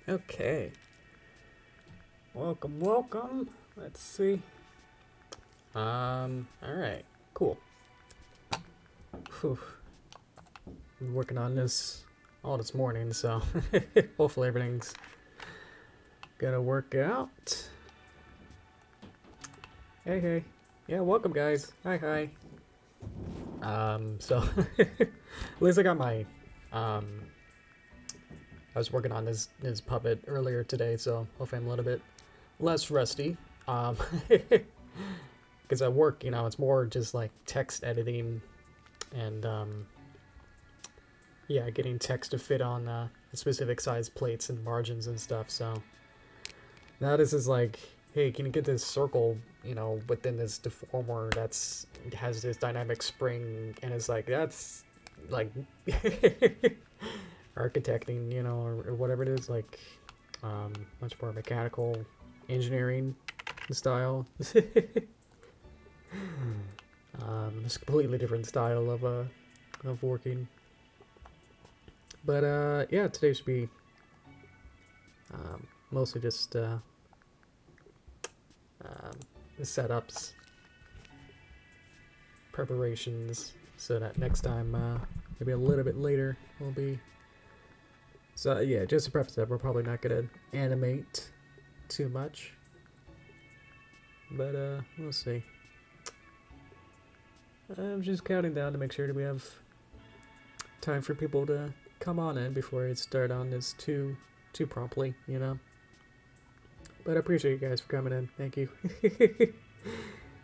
Okay. Welcome, welcome. Let's see. Alright. Cool. Whew. Been working on this all this morning, so hopefully everything's gonna work out. Hey, hey. Yeah, welcome, guys. Hi, hi. So at least I got my I was working on this puppet earlier today, so hopefully I'm a little bit less rusty. Because at work, you know, it's more just like text editing and yeah, getting text to fit on specific size plates and margins and stuff. So now this is like, hey, can you get this circle, you know, within this deformer that's has this dynamic spring, and it's like that's like architecting, you know, or whatever it is, like much more mechanical engineering style. It's a completely different style of working. But yeah, today should be mostly just the setups, preparations, so that next time, maybe a little bit later, will be. So yeah, just to preface that, we're probably not gonna animate too much, but we'll see. I'm just counting down to make sure that we have time for people to come on in before I start on this too promptly, you know. But I appreciate you guys for coming in. Thank you.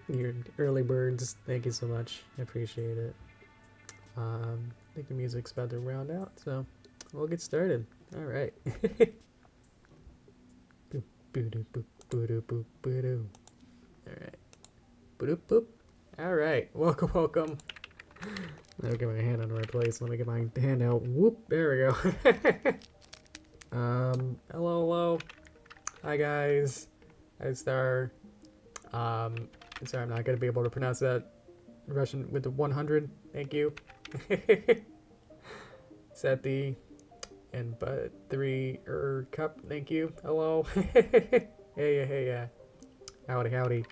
Your early birds, thank you so much. I appreciate it. I think the music's about to round out, so we'll get started. All right. Boop, boop, boop, boop, boop, boop. All right. Boop, boop. All right. Welcome, welcome. Let me get my hand on the right place. Let me get my hand out. Whoop. There we go. Hello, hello. Hi, guys. Hi, Star. Sorry, I'm not gonna be able to pronounce that Russian with the 100. Thank you. Seti and but 3 cup. Thank you. Hello. Hey, hey, howdy, howdy.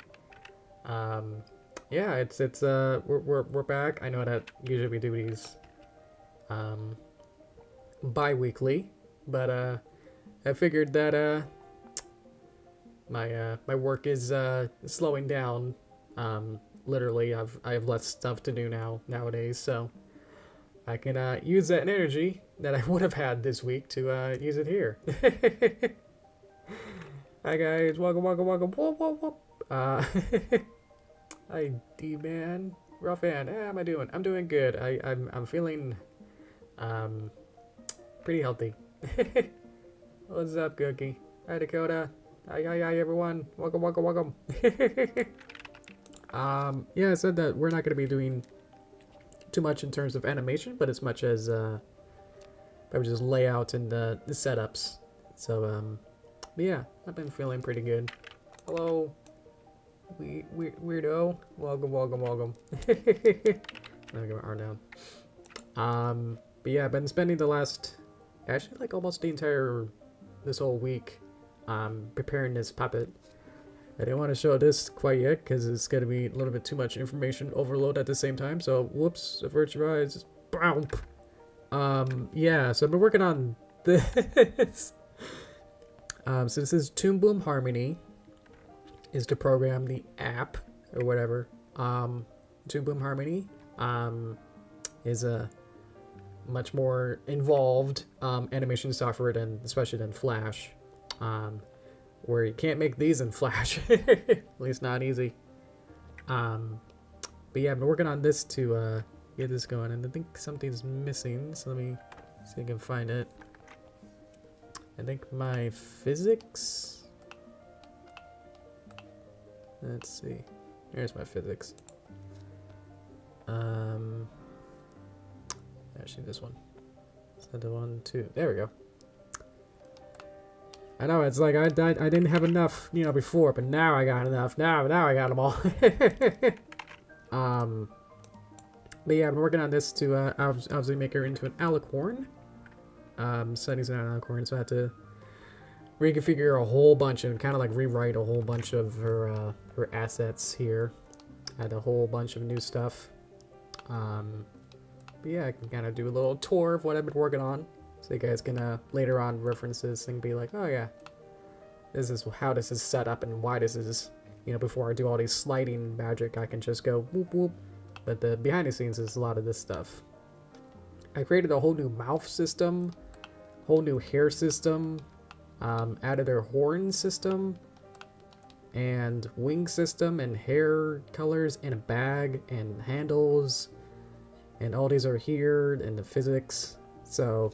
Yeah, it's we're back. I know that usually we do these bi-weekly, but I figured that my work is slowing down. Literally, I have less stuff to do nowadays, so I can use that energy that I would have had this week to use it here. Hi guys, welcome, welcome, welcome. Whoop, whoop, whoop. Hi D-Man, rough hand. How am I doing? I'm doing good. I'm feeling pretty healthy. What's up, Cookie? Hi Dakota. Hi, hi, hi, everyone. Welcome, welcome, welcome. Yeah, I said that we're not going to be doing too much in terms of animation, but as much as probably just layout and the setups. So, but yeah, I've been feeling pretty good. Hello, weirdo. Welcome, welcome, welcome. Let me get my arm down. But yeah, I've been spending the last, actually, like almost the entire, this whole week, preparing this puppet. I didn't want to show this quite yet because it's going to be a little bit too much information overload at the same time. So, whoops, avert your eyes. Boom. Yeah, so I've been working on this. So this is Toon Boom Harmony is to program the app or whatever. Toon Boom Harmony is a much more involved animation software than, especially than Flash. Where you can't make these in Flash. At least not easy. But yeah, I've been working on this to get this going, and I think something's missing, so let me see if I can find it. I think my physics. Let's see. Here's my physics. Actually, this one. Is that the one, too? There we go. I know, it's like I didn't have enough, you know, before, but now I got enough. Now I got them all. But yeah, I've been working on this to obviously make her into an alicorn. settings in Alicorn, so I had to reconfigure a whole bunch and kind of like rewrite a whole bunch of her assets here. I had a whole bunch of new stuff. But yeah, I can kind of do a little tour of what I've been working on, so you guys can later on reference this and be like, oh yeah, this is how this is set up and why this is, you know, before I do all these sliding magic, I can just go whoop whoop. But the behind the scenes is a lot of this stuff. I created a whole new mouth system, whole new hair system, added their horn system, and wing system, and hair colors in a bag, and handles, and all these are here, and the physics. So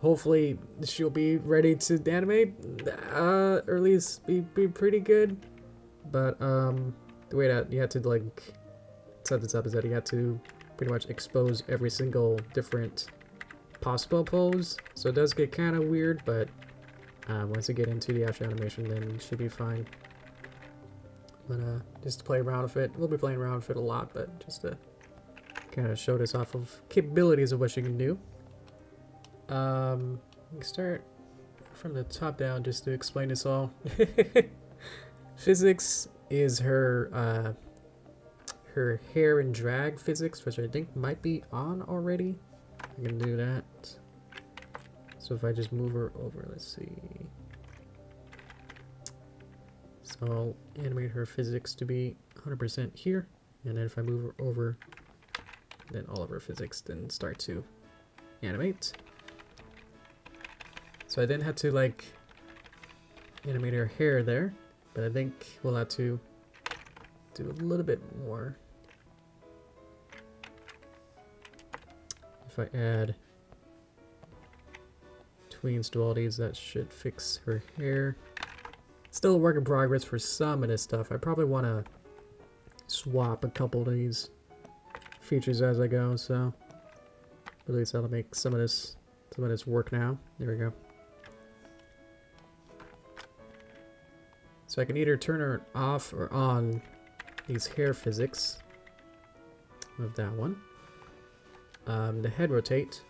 hopefully she'll be ready to animate, or at least be pretty good. But the way that you have to like set this up is that you have to pretty much expose every single different possible pose. So it does get kind of weird, but once you get into the actual animation, then it should be fine. But just to play around with it, we'll be playing around with it a lot, but just to kind of show this off of capabilities of what you can do. We can start from the top down just to explain this all. Physics is her her hair and drag physics, which I think might be on already. I can do that. So if I just move her over, let's see. So I'll animate her physics to be 100% here, and then if I move her over, then all of her physics then start to animate. So I then had to like animate her hair there, but I think we'll have to do a little bit more. If I add tweens to all these, that should fix her hair. Still a work in progress for some of this stuff. I probably want to swap a couple of these features as I go, so at least that'll make some of this work now. There we go. So I can either turn her off or on these hair physics. Move that one. The head rotate,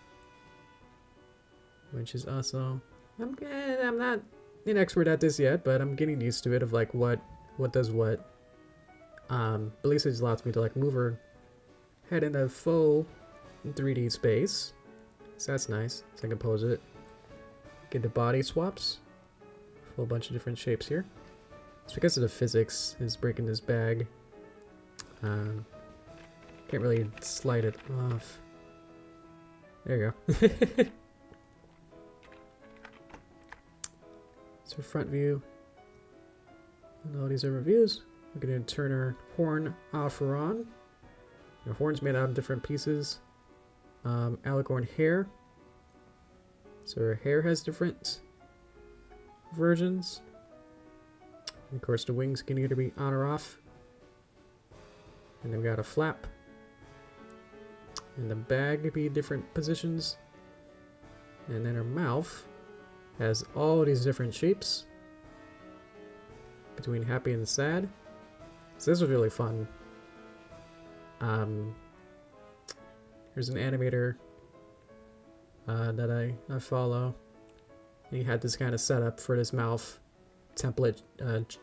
which is also, I'm not an expert at this yet, but I'm getting used to it of like what does what. At least it allows me to like move her head in a faux 3D space, so that's nice. So I can pose it. Get the body swaps, a whole bunch of different shapes here. It's because of the physics is breaking this bag. Can't really slide it off. There you go. So front view. And all these are views. We're going to turn our horn off or on. Our horn's made out of different pieces. Alicorn hair. So her hair has different versions. And of course the wings can either be on or off. And then we got a flap. And the bag could be different positions. And then her mouth has all these different shapes between happy and sad. So this was really fun. There's an animator that I follow. And he had this kind of setup for this mouth template,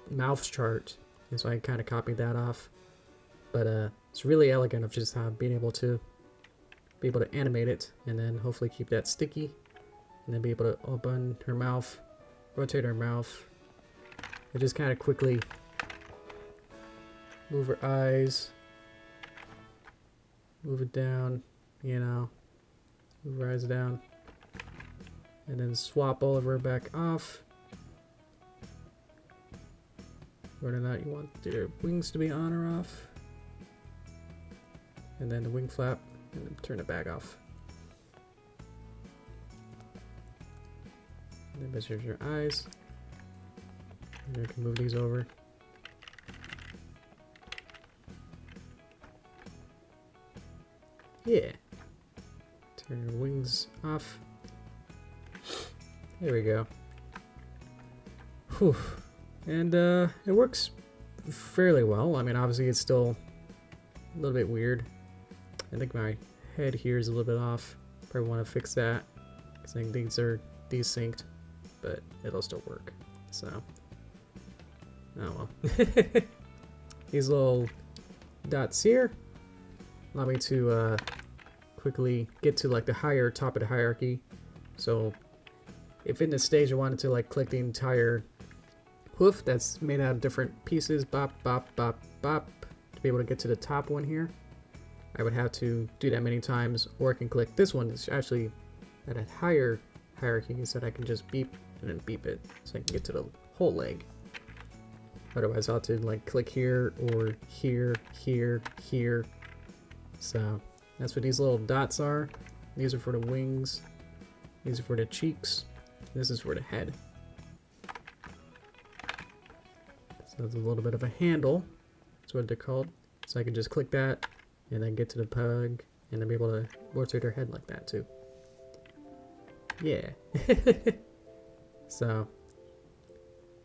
mouth chart, and so I kind of copied that off. But it's really elegant of just being able to animate it, and then hopefully keep that sticky, and then be able to open her mouth, rotate her mouth, and just kind of quickly move her eyes, move it down, you know, move her eyes down, and then swap all of her back off. Whether or not you want your wings to be on or off, and then the wing flap, and then turn it back off. And then measure your eyes. And you can move these over. Yeah. Turn your wings off. There we go. Whew. And it works fairly well. I mean, obviously it's still a little bit weird. I think my head here is a little bit off. Probably want to fix that. I think these are desynced, but it'll still work. So, oh well. These little dots here allow me to quickly get to like the higher top of the hierarchy. So if in this stage I wanted to like click the entire hoof that's made out of different pieces, bop, bop, bop, bop, to be able to get to the top one here, I would have to do that many times, or I can click this one that's actually at a higher hierarchy, so that I can just beep and then beep it so I can get to the whole leg. Otherwise I'll have to like click here or here, here, here. So that's what these little dots are. These are for the wings. These are for the cheeks. This is for the head. So it's a little bit of a handle. That's what they're called. So I can just click that and then get to the pug and then be able to rotate her head like that too. Yeah. So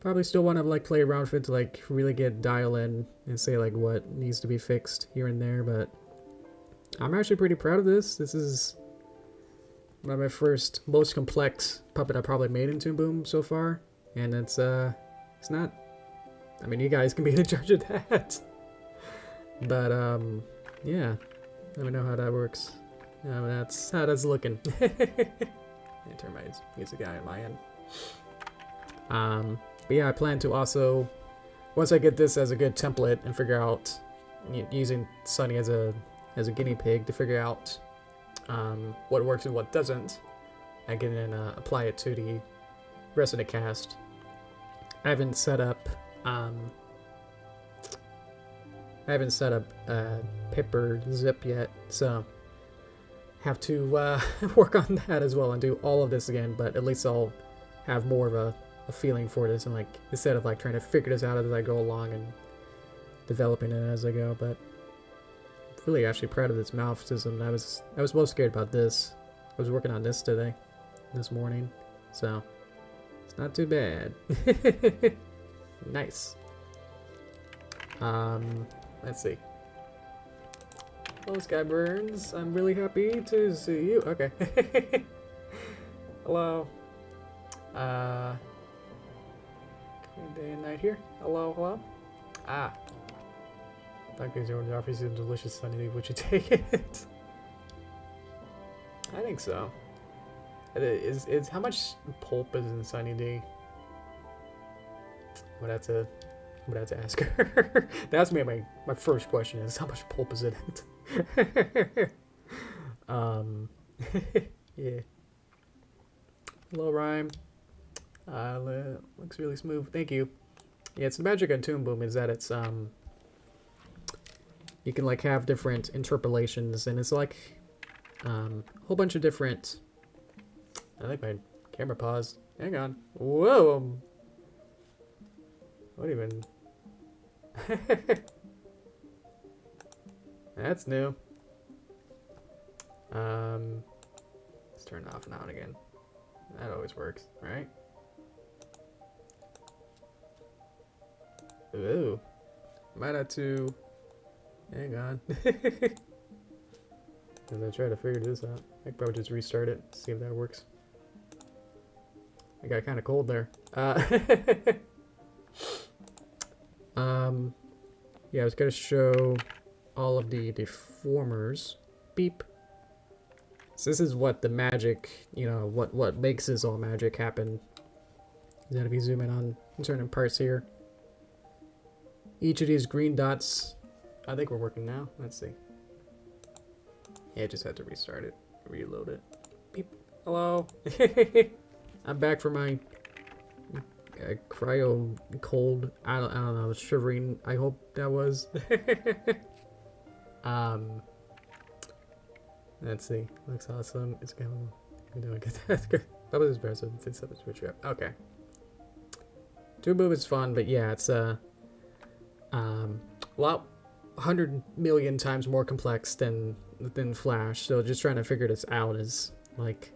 probably still want to like play around with it to like really get dial in and say like what needs to be fixed here and there, but I'm actually pretty proud of this. This is one of my first most complex puppet I probably made in Toon Boom so far, and it's not, I mean, you guys can be in charge of that. But yeah, let me know how that works. That's how that's looking. Let me turn my music out on my end. But yeah, I plan to also, once I get this as a good template and figure out, using Sunny as a guinea pig to figure out what works and what doesn't, I can then apply it to the rest of the cast. I haven't set up Pepper Zip yet, so have to work on that as well and do all of this again. But at least I'll have more of a feeling for this, and like instead of like trying to figure this out as I go along and developing it as I go. But really actually proud of this mouth system. I was most scared about this. I was working on this this morning, so it's not too bad. Nice. Let's see. Hello, Skyburns. I'm really happy to see you. Okay. Hello. Day and night here. Hello, hello. Ah. Doctor Zero offers you a delicious Sunny D. Would you take it? I think so. Is how much pulp is in Sunny D? I'm gonna have to ask her. That's my first question is how much pulp is in it? Yeah. Hello, Rhyme. Looks really smooth. Thank you. Yeah, it's the magic on Toon Boom is that it's you can like have different interpolations, and it's like a whole bunch of different. I think my camera paused. Hang on. Whoa. What even? That's new. Let's turn it off and on again. That always works, right? Ooh. Might have to. Hang on. As I try to figure this out, I could probably just restart it, see if that works. I got kind of cold there. Yeah, I was gonna show all of the deformers. Beep. So this is what the magic, what makes this all magic happen. Is that if you zoom in on certain parts here, each of these green dots, I think we're working now. Let's see. Yeah, I just had to restart it, reload it. Beep. Hello. I'm back from my cryo cold. I don't know, shivering. I hope that was. Let's see. Looks awesome. It's going. That's good. That was impressive. It's up. Okay. Toon Boom is fun, but yeah, it's well, 100 million times more complex than Flash. So just trying to figure this out is like,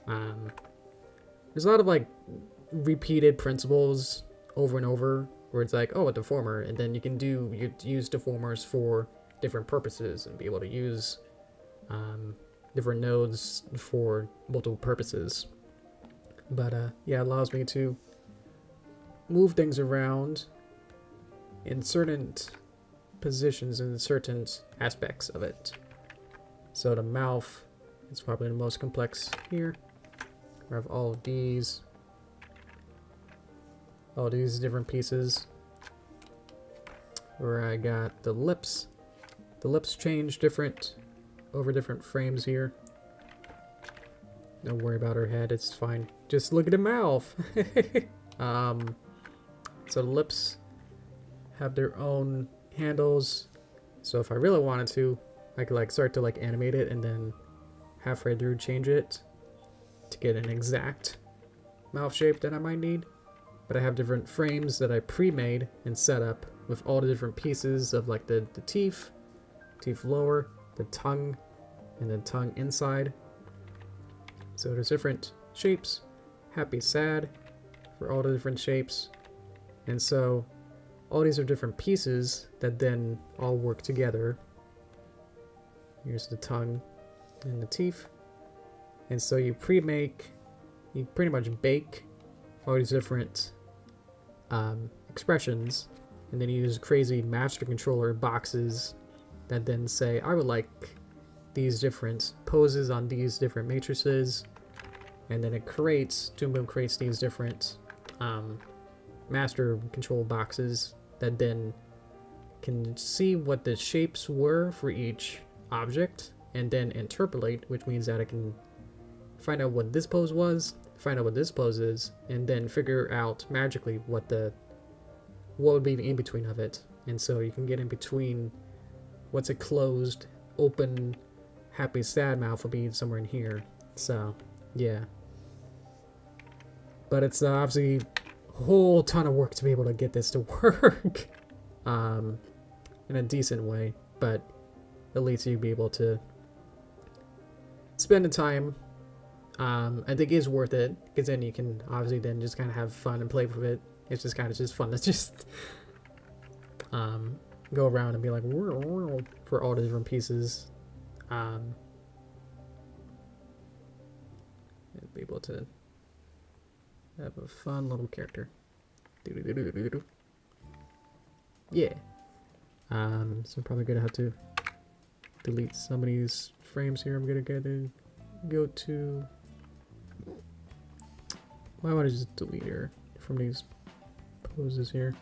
there's a lot of like repeated principles over and over where it's like, oh, a deformer, and then you use deformers for different purposes and be able to use different nodes for multiple purposes. But yeah, it allows me to move things around in certain positions and certain aspects of it. So the mouth is probably the most complex here. I have all these different pieces. Where I got the lips. The lips change different over different frames here. Don't worry about her head, it's fine. Just look at the mouth. So the lips have their own handles. So if I really wanted to, I could like start to like animate it and then halfway through change it to get an exact mouth shape that I might need. But I have different frames that I pre-made and set up with all the different pieces of like the teeth lower, the tongue, and the tongue inside. So there's different shapes, happy, sad, for all the different shapes. And so all these are different pieces that then all work together. Here's the tongue and the teeth. And so you pretty much bake all these different expressions, and then you use crazy master controller boxes that then say, I would like these different poses on these different matrices, and then it creates, Toon Boom creates these different master control boxes that then can see what the shapes were for each object, and then interpolate, which means that I can find out what this pose was, find out what this pose is, and then figure out magically what would be the in-between of it. And so you can get in between what's a closed, open, happy, sad mouth will be somewhere in here. So, yeah. But it's obviously a whole ton of work to be able to get this to work in a decent way. But at least you'll be able to spend the time. I think it is worth it, because then you can obviously then just kind of have fun and play with it. It's just kind of just fun to just go around and be like for all the different pieces. And be able to have a fun little character. Yeah. So I'm probably gonna have to delete some of these frames here. I'm gonna go to. Why would I just delete her from these poses here?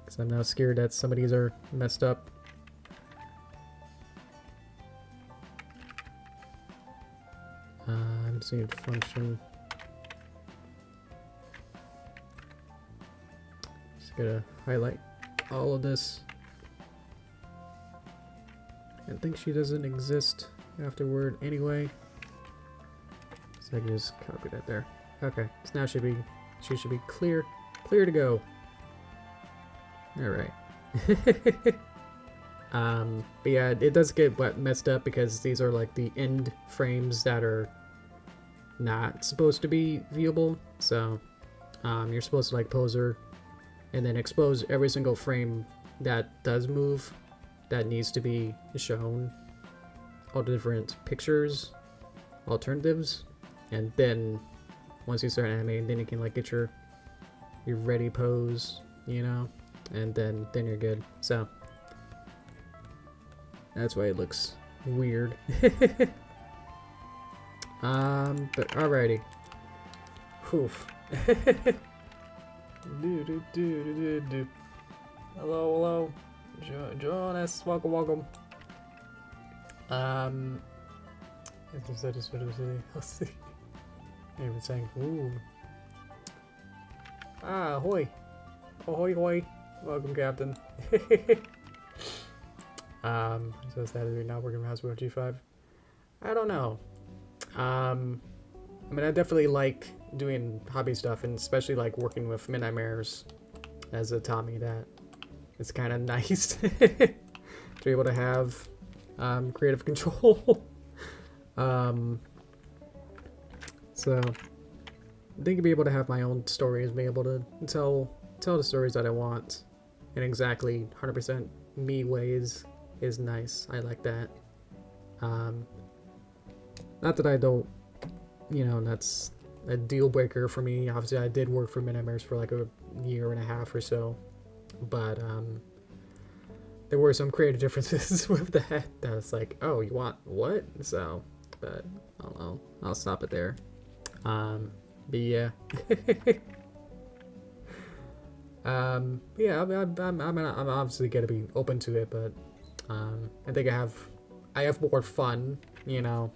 Because I'm now scared that some of these are messed up. Saved function. Just gotta highlight all of this. I think she doesn't exist afterward anyway. So I can just copy that there. Okay, so now she should be clear to go. Alright. But yeah, it does get messed up because these are like the end frames that are not supposed to be viewable. So you're supposed to like pose her and then expose every single frame that does move that needs to be shown, all the different pictures, alternatives, and then once you start animating, then you can like get your ready pose, you know, and then you're good. So that's why it looks weird. But alrighty. Oof. Hello. Join us. Welcome. Let's see. Even saying, ooh. Ah, ahoy. Ahoy. Welcome, Captain. So is that not working with Hasbro G5? I don't know. I mean, I definitely like doing hobby stuff, and especially like working with Midnight Mares as a Tommy. That it's kind of nice to be able to have creative control. So I think to be able to have my own stories, be able to tell the stories that I want in exactly 100% me ways is nice. I like that. Not that I don't, you know, that's a deal breaker for me. Obviously, I did work for Minimares for like a year and a half or so, but there were some creative differences with that. That was like, oh, you want what? So, but I don't know. I'll stop it there. But yeah. Yeah, I'm obviously gonna be open to it, but I think I have more fun, you know,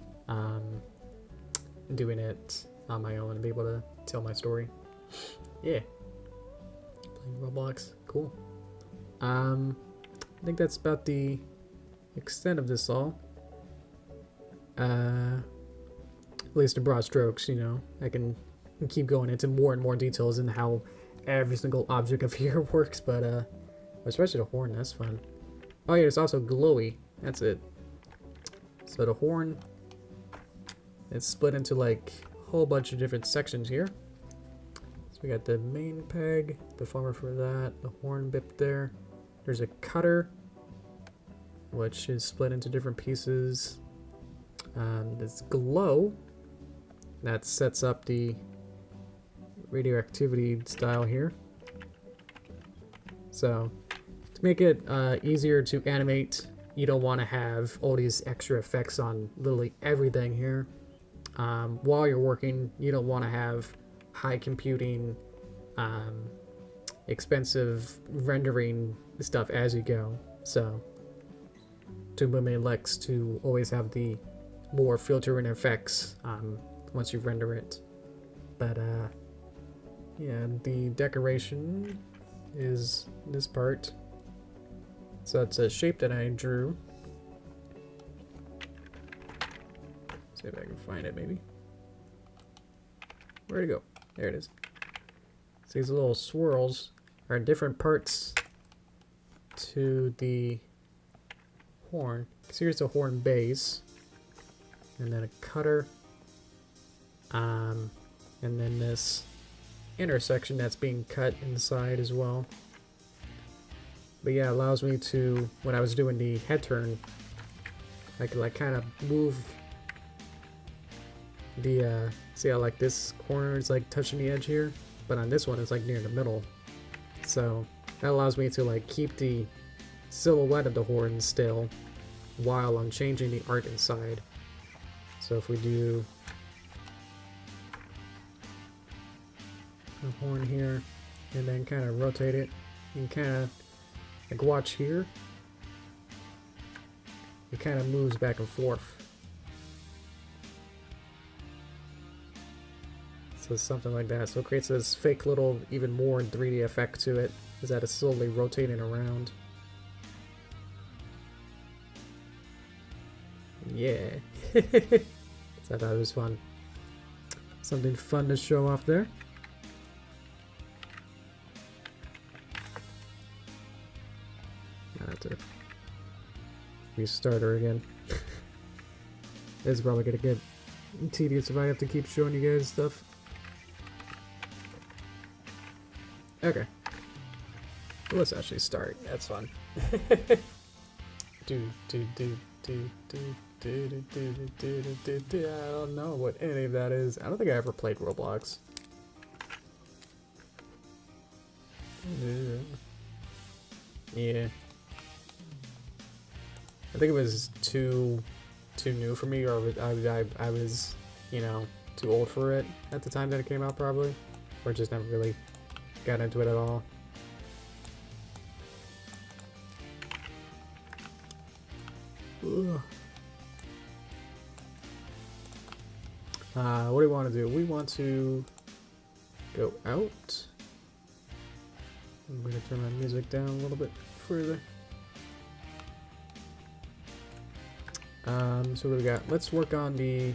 doing it on my own and be able to tell my story. Yeah, playing Roblox, cool. I think that's about the extent of this all. At least in broad strokes, you know. I can keep going into more and more details in how every single object of here works, but especially the horn, that's fun. Oh yeah, it's also glowy. That's it. So the horn, it's split into like a whole bunch of different sections here. So we got the main peg, the former for that, the horn bit there. There's a cutter, which is split into different pieces. This glow, that sets up the radioactivity style here. So to make it easier to animate, you don't want to have all these extra effects on literally everything here. While you're working, you don't want to have high computing, expensive rendering stuff as you go. So Toon likes to always have the more filter and effects once you render it. But yeah, the decoration is this part. So it's a shape that I drew. See if I can find it, maybe. Where'd it go? There it is. So these little swirls are different parts to the horn. So here's the horn base, and then a cutter, and then this intersection that's being cut inside as well. But yeah, it allows me to, when I was doing the head turn, I could like kind of move the, see how like this corner is like touching the edge here, but on this one it's like near the middle. So that allows me to like keep the silhouette of the horn still while I'm changing the art inside. So if we do the horn here and then kind of rotate it, you can kind of like watch here, it kind of moves back and forth. So something like that. So it creates this fake little, even more 3D effect to it, is that it's slowly rotating around. Yeah. So I thought it was fun. Something fun to show off there. I have to restart her again. It's probably gonna get tedious if I have to keep showing you guys stuff. Okay. Let's actually start. That's fun. I don't know what any of that is. I don't think I ever played Roblox. Yeah. I think it was too new for me, or I was, you know, too old for it at the time that it came out, probably, or just never really got into it at all. Ugh. What do we want to do? We want to go out. I'm going to turn my music down a little bit further. So what do we got? Let's work on the...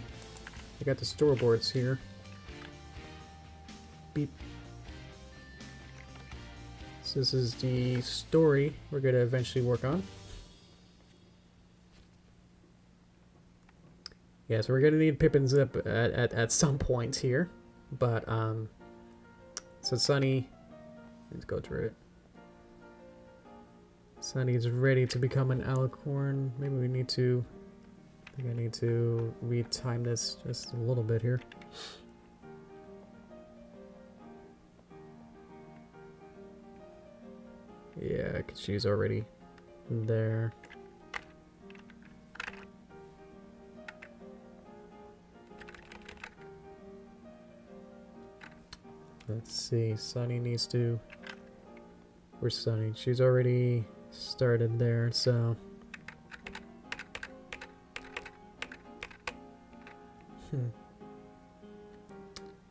I got the storyboards here. Beep. So this is the story we're going to eventually work on. Yeah, so we're going to need Pippin Zip at some point here. But, so Sunny... Let's go through it. Sunny is ready to become an alicorn. Maybe we need to I think I need to retime this just a little bit here. Yeah, because she's already there. Let's see, Sunny needs to... Where's Sunny? She's already started there, so...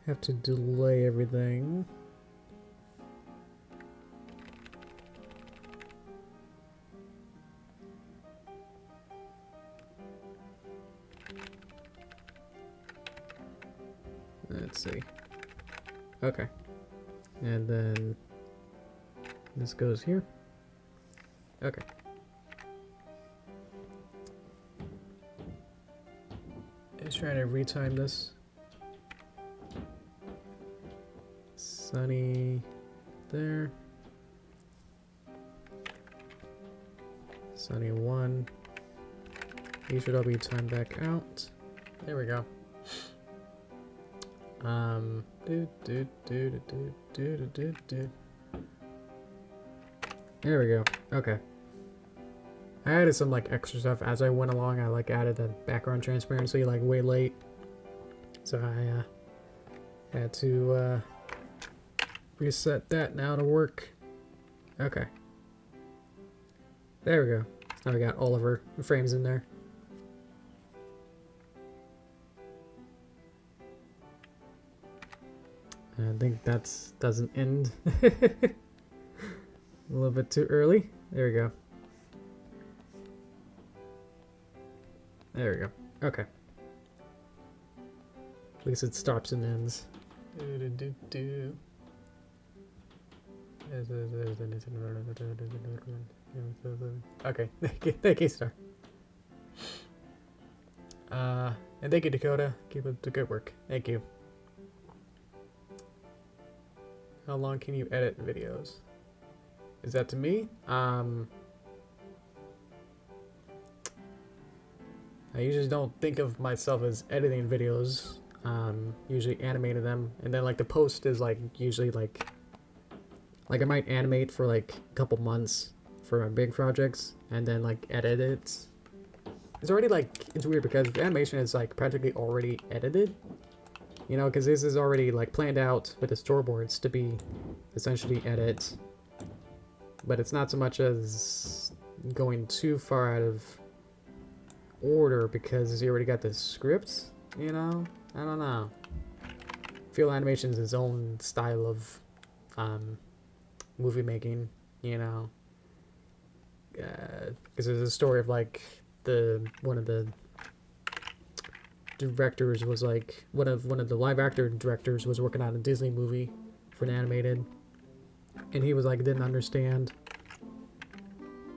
Have to delay everything. Let's see. Okay. And then this goes here. Okay. Just trying to retime this. Sunny there. Sunny 1. You should all be timed back out. There we go. There we go. Okay. I added some like extra stuff as I went along. I like added the background transparency like way late, so I had to reset that now to work. Okay. There we go. Now we got all of her frames in there. I think that's doesn't end a little bit too early. There we go. There we go. Okay. At least it stops and ends. Okay. Thank you, Star. And thank you, Dakota. Keep up the good work. Thank you. How long can you edit videos? Is that to me? I usually don't think of myself as editing videos. Usually animating them, and then like the post is like usually like I might animate for like a couple months for my big projects, and then like edit it. It's already like, it's weird because animation is like practically already edited. You know, because this is already like planned out with the storyboards to be essentially edit, but it's not so much as going too far out of order because you already got the script, you know? I don't know. Field animation is its own style of movie making, you know? Because there's a story of like one of the directors was like one of the live actor directors was working on a Disney movie for an animated, and he was like didn't understand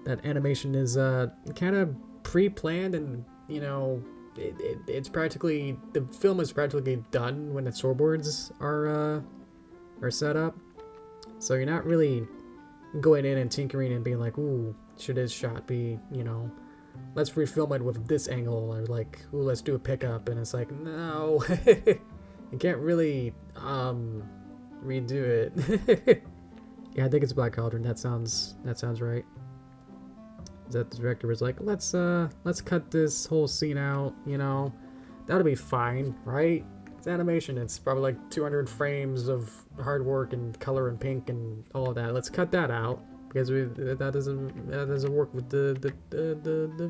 that animation is kind of pre-planned, and you know it's practically, the film is practically done when the storyboards are set up, so you're not really going in and tinkering and being like, ooh, should this shot be, you know, let's refilm it with this angle, or like, ooh, let's do a pickup, and it's like, no, you can't really redo it. Yeah, I think it's Black Cauldron. That sounds right. That the director was like, let's cut this whole scene out, you know, that'll be fine, right? It's animation. It's probably like 200 frames of hard work and color and pink and all of that. Let's cut that out. Because that doesn't work with the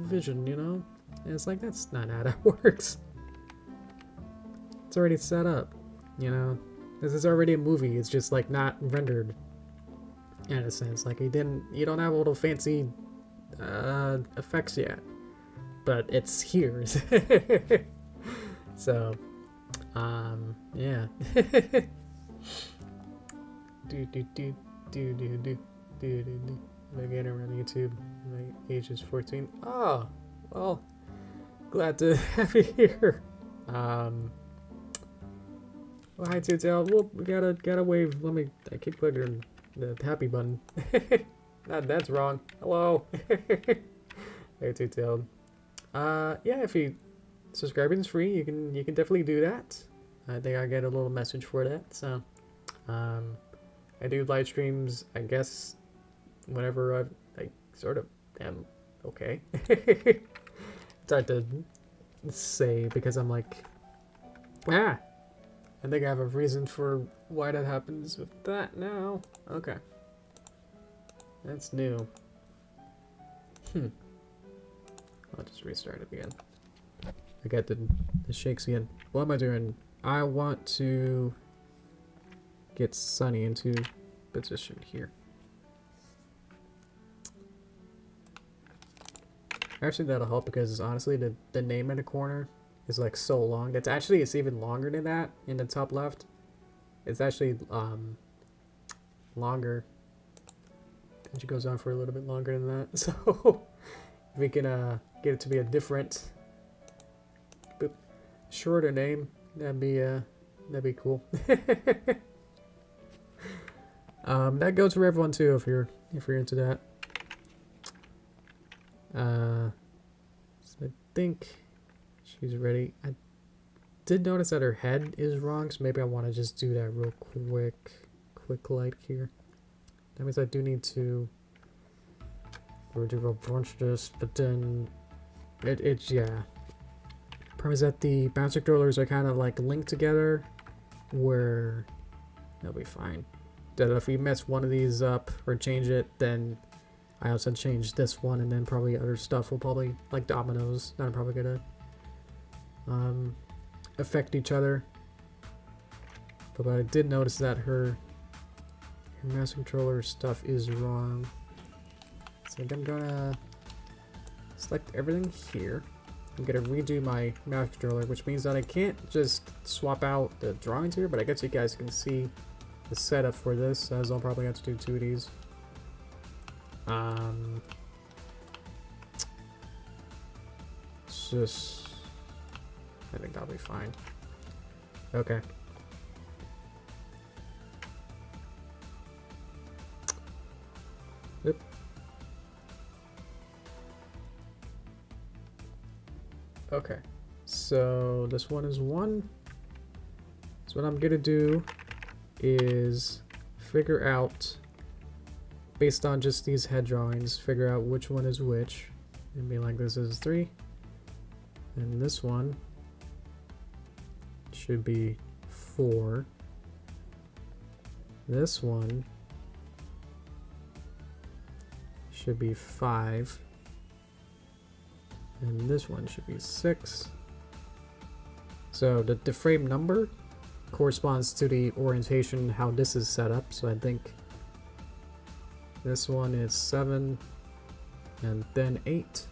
vision, you know? And it's like, that's not how that works. It's already set up, you know? This is already a movie, it's just like not rendered in a sense. Like you don't have all the fancy effects yet. But it's here. So yeah. Again, around YouTube. My age is 14. Oh, well, glad to have you here. Well, hi, Two-Tailed. Whoop, we gotta wave. I keep clicking the happy button. That's wrong. Hello. Hey, Two-Tailed. Yeah, if you subscribing is free. You can definitely do that. I think I get a little message for that. So, I do live streams, I guess, whenever I sort of am okay. It's hard to say because I'm like, I think I have a reason for why that happens with that now. Okay. That's new. I'll just restart it again. I got the shakes again. What am I doing? I want to get Sunny into position here. Actually, that'll help because honestly, the name in the corner is like so long. That's actually, it's even longer than that in the top left. It's actually longer. And she goes on for a little bit longer than that. So if we can get it to be a different, but shorter name, that'd be cool. That goes for everyone too if you're into that. So I think she's ready. I did notice that her head is wrong, so maybe I want to just do that real quick light here. That means I do need to do a bunch of this, but then it's yeah. Problem is that the bouncer controllers are kind of like linked together, where that'll be fine. That if we mess one of these up or change it, then I also change this one, and then probably other stuff will probably, like dominoes, that are probably gonna affect each other. But I did notice that her mouse controller stuff is wrong. So I'm gonna select everything here. I'm gonna redo my mouse controller, which means that I can't just swap out the drawings here, but I guess you guys can see the setup for this, as I'll probably have to do 2 of these. It's just, I think that'll be fine. Okay. Yep. Okay. So this one is 1. So what I'm gonna do is figure out, based on just these head drawings, figure out which one is which, and be like, this is 3, and this one should be 4, this one should be 5, and this one should be 6. So the frame number corresponds to the orientation, how this is set up. So I think this one is 7, and then 8,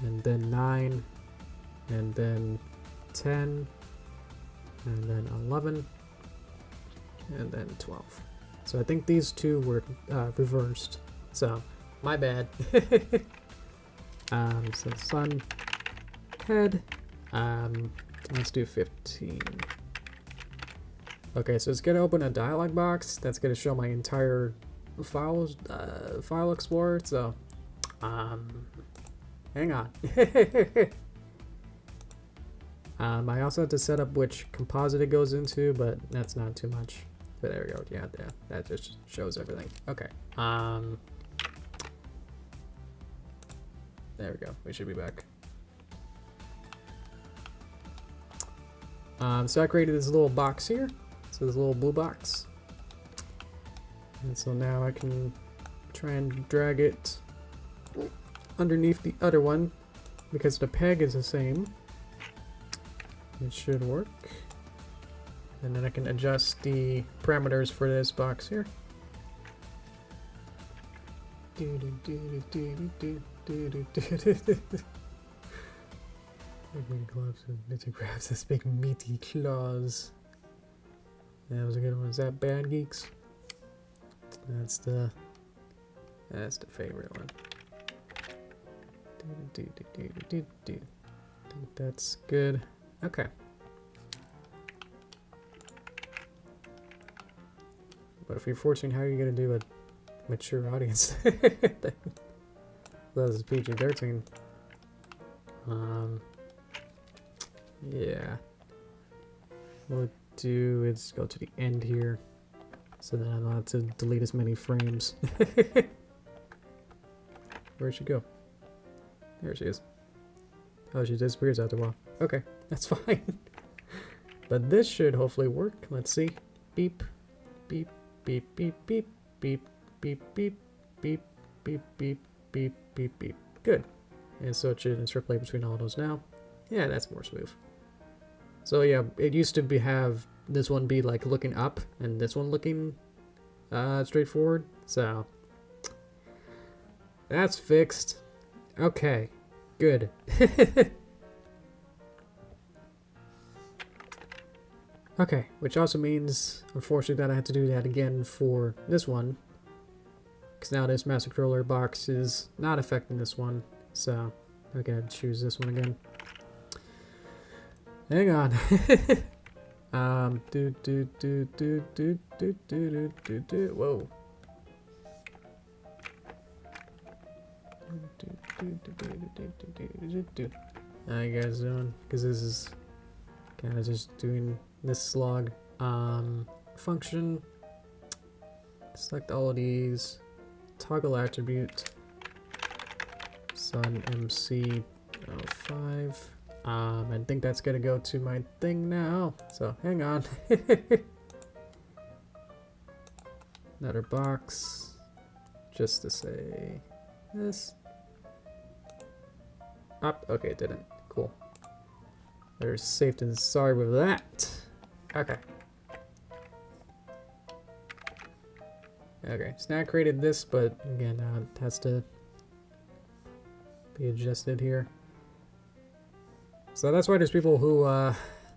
and then 9, and then 10, and then 11, and then 12. So I think these two were reversed. So my bad. So sun, head. Let's do 15. Okay, so it's gonna open a dialog box that's gonna show my entire file explorer. So, hang on. I also have to set up which composite it goes into, but that's not too much. But there we go. Yeah, that just shows everything. Okay. There we go. We should be back. So I created this little box here. So this little blue box. And so now I can try and drag it underneath the other one because the peg is the same. It should work. And then I can adjust the parameters for this box here. Big gloves and knitting grabs this big meaty claws. That was a good one. Is that Bad Geeks? That's the favorite one. Think that's good. Okay. But if you're fortunate, how are you gonna do a mature audience? That is PG-13. Yeah. What we'll do is go to the end here, so that I don't have to delete as many frames. Where'd she go? There she is. Oh, she disappears after a while. Okay, that's fine. But this should hopefully work. Let's see. Beep, beep, beep, beep, beep, beep, beep, beep, beep, beep, beep, beep, beep, beep. Good. And so it should interplay between all those now. Yeah, that's more smooth. So yeah, it used to have this one be like looking up and this one looking straight forward. So that's fixed. Okay, good. Okay, which also means, unfortunately, that I had to do that again for this one. Because now this Master Controller box is not affecting this one. So, I gotta choose this one again. Hang on. Whoa. How you guys doing? Because this is kind of just doing this slog. Function. Select all of these. Toggle attribute. Sun MC 05. I think that's gonna go to my thing now. So hang on. Another box. Just to say this. Up. Okay, it didn't. Cool. Better safe than sorry with that. Okay. Okay, so now I created this, but again, it has to be adjusted here. So that's why there's people who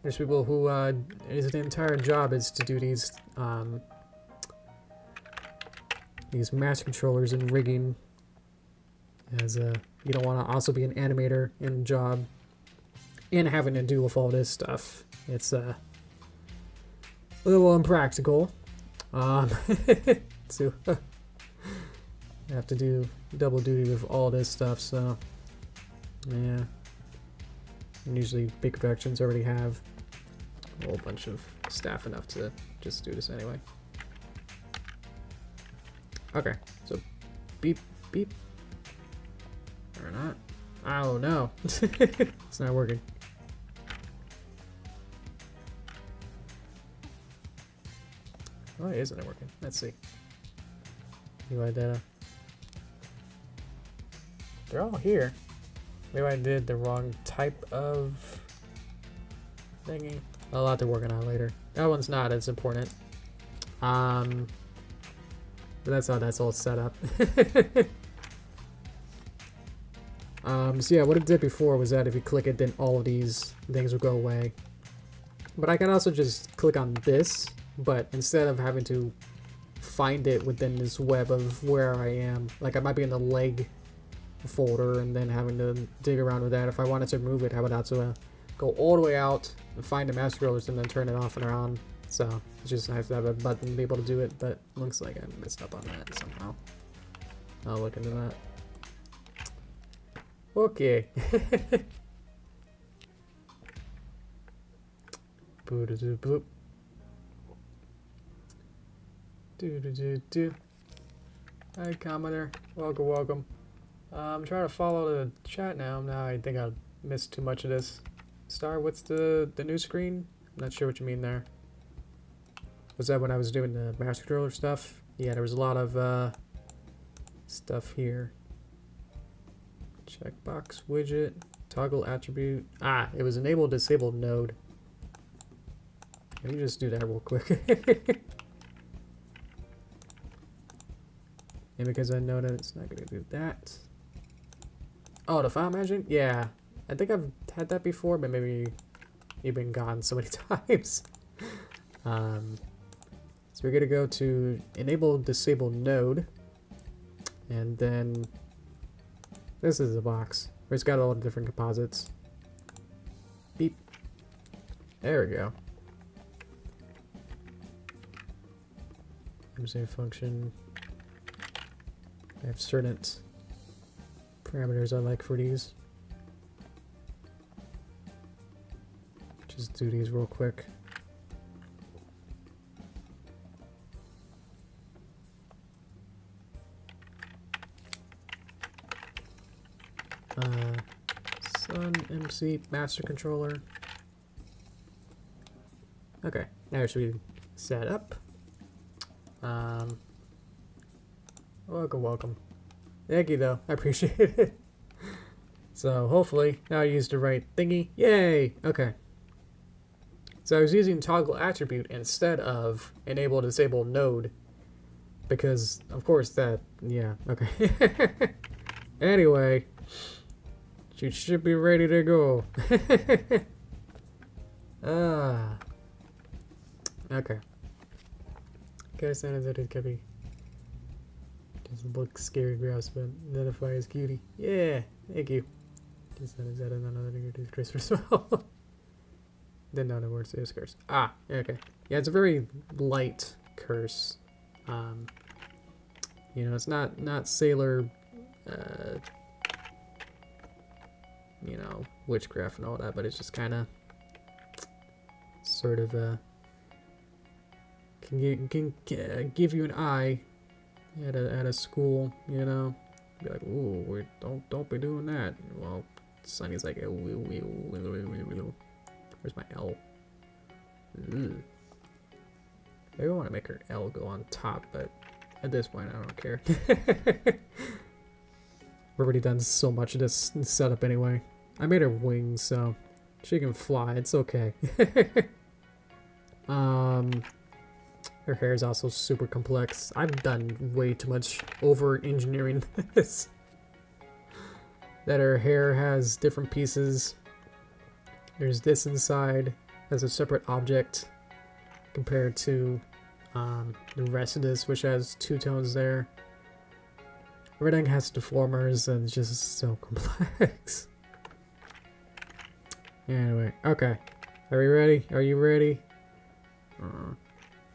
the entire job is to do these master controllers and rigging, as you don't want to also be an animator in the job and having to do with all this stuff. It's a little impractical. So I have to do double duty with all this stuff, so yeah. And usually big productions already have a whole bunch of staff enough to just do this anyway. Okay, so beep, beep. Or not. Oh no. It's not working. Why isn't it working? Let's see. UI data. They're all here. Maybe I did the wrong type of thingy. I'll have to work on that later. That one's not as important. But that's how that's all set up. So yeah, what it did before was that if you click it, then all of these things will go away. But I can also just click on this, but instead of having to find it within this web of where I am, like I might be in the leg folder and then having to dig around with that. If I wanted to move it, I would have to go all the way out and find the master controllers and then turn it off and around. So it's just nice to have a button to be able to do it, but looks like I messed up on that somehow. I'll look into that. Okay. Boop. Do. Hi, commenter. Welcome. I'm trying to follow the chat now. Now I think I missed too much of this. Star, what's the new screen? I'm not sure what you mean there. Was that when I was doing the master controller stuff? Yeah, there was a lot of stuff here. Checkbox widget, toggle attribute. Ah, it was enable disable node. Let me just do that real quick. And because I know that it's not going to do that. Oh, the file management? Yeah. I think I've had that before, but maybe you've been gone so many times. So we're going to go to enable disable node. And then this is the box where it's got all the different composites. Beep. There we go. Save function. I have certain parameters I like for these. just do these real quick. Sun MC master controller. Okay, now it should be set up. Welcome. Thank you though, I appreciate it. So hopefully now I used the right thingy. Yay! Okay. So I was using toggle attribute instead of enable disable node. Because of course that, yeah, okay. Anyway, you should be ready to go. Okay. Guys, that it could be. Doesn't look scary grouse, but identify as cutie. Yeah, thank you. Is that another thing to Chris as well? Then no words is curse. Ah, okay. Yeah, it's a very light curse. You know, it's not sailor you know, witchcraft and all that, but it's just kind of sort of can give you an eye at a school, you know, be like, ooh, don't be doing that. Well, Sunny's like, where's my L? Maybe I want to make her L go on top, but at this point, I don't care. We've already done so much of this setup anyway. I made her wings, so she can fly. It's okay. Her hair is also super complex. I've done way too much over-engineering this. That her hair has different pieces. There's this inside as a separate object compared to the rest of this, which has two tones there. Everything has deformers and it's just so complex. Anyway, okay. Are we ready? Are you ready?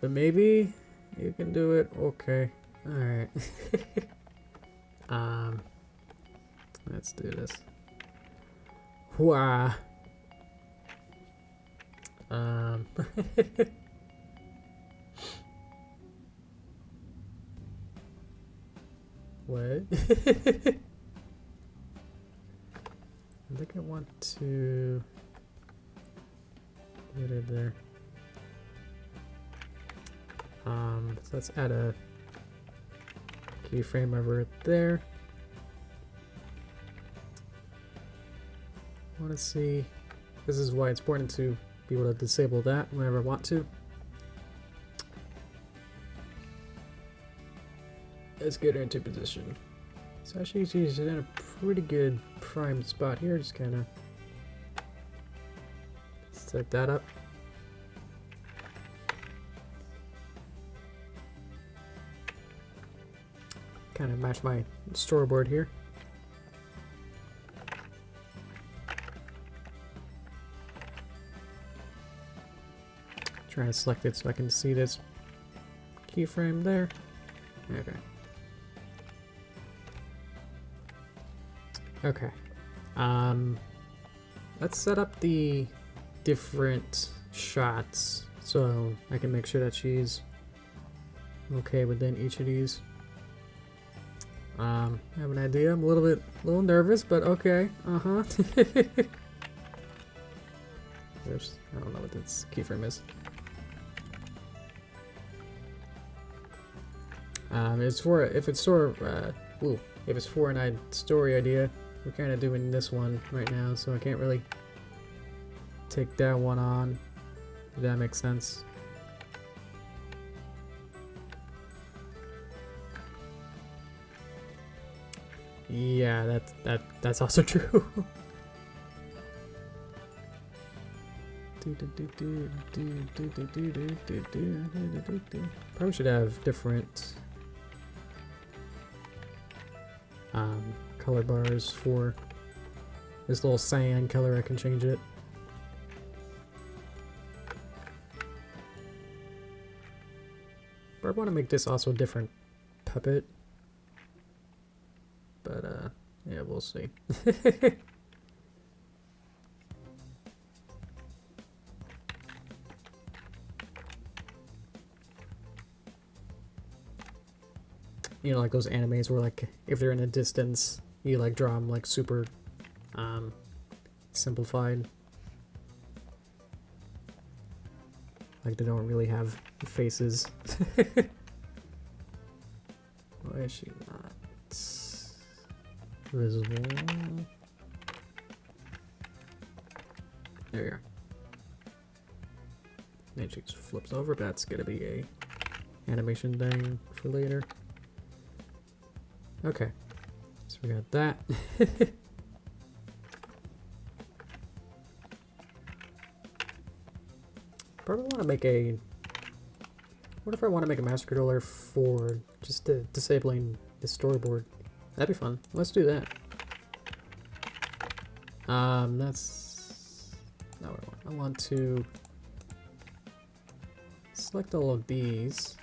But maybe you can do it. Okay. Alright. Let's do this. Wah. What? I think I want to get it there. So let's add a keyframe over there. I want to see. This is why it's important to be able to disable that whenever I want to. Let's get her into position. So actually she's in a pretty good prime spot here. Just kind of set that up. Kind of match my storyboard here. Trying to select it so I can see this keyframe there. Okay. Okay. Let's set up the different shots so I can make sure that she's okay within each of these. I have an idea. I'm a little nervous, but okay. Oops. I don't know what this keyframe is. If it's for an story idea, we're kind of doing this one right now, so I can't really take that one on. If that makes sense. Yeah, that's also true. Probably should have different color bars for this little cyan color. I can change it. But I want to make this also a different puppet. But yeah, we'll see. you know, like those animes where like if they're in a distance, you like draw them like super simplified. Like they don't really have faces. Why is she not visible? There you are. Then she just flips over, but that's gonna be a animation thing for later. Okay, so we got that. Probably want to make a. What if I want to make a master controller for just disabling the storyboard? That'd be fun. Let's do that. That's not what I want. I want to select all of these.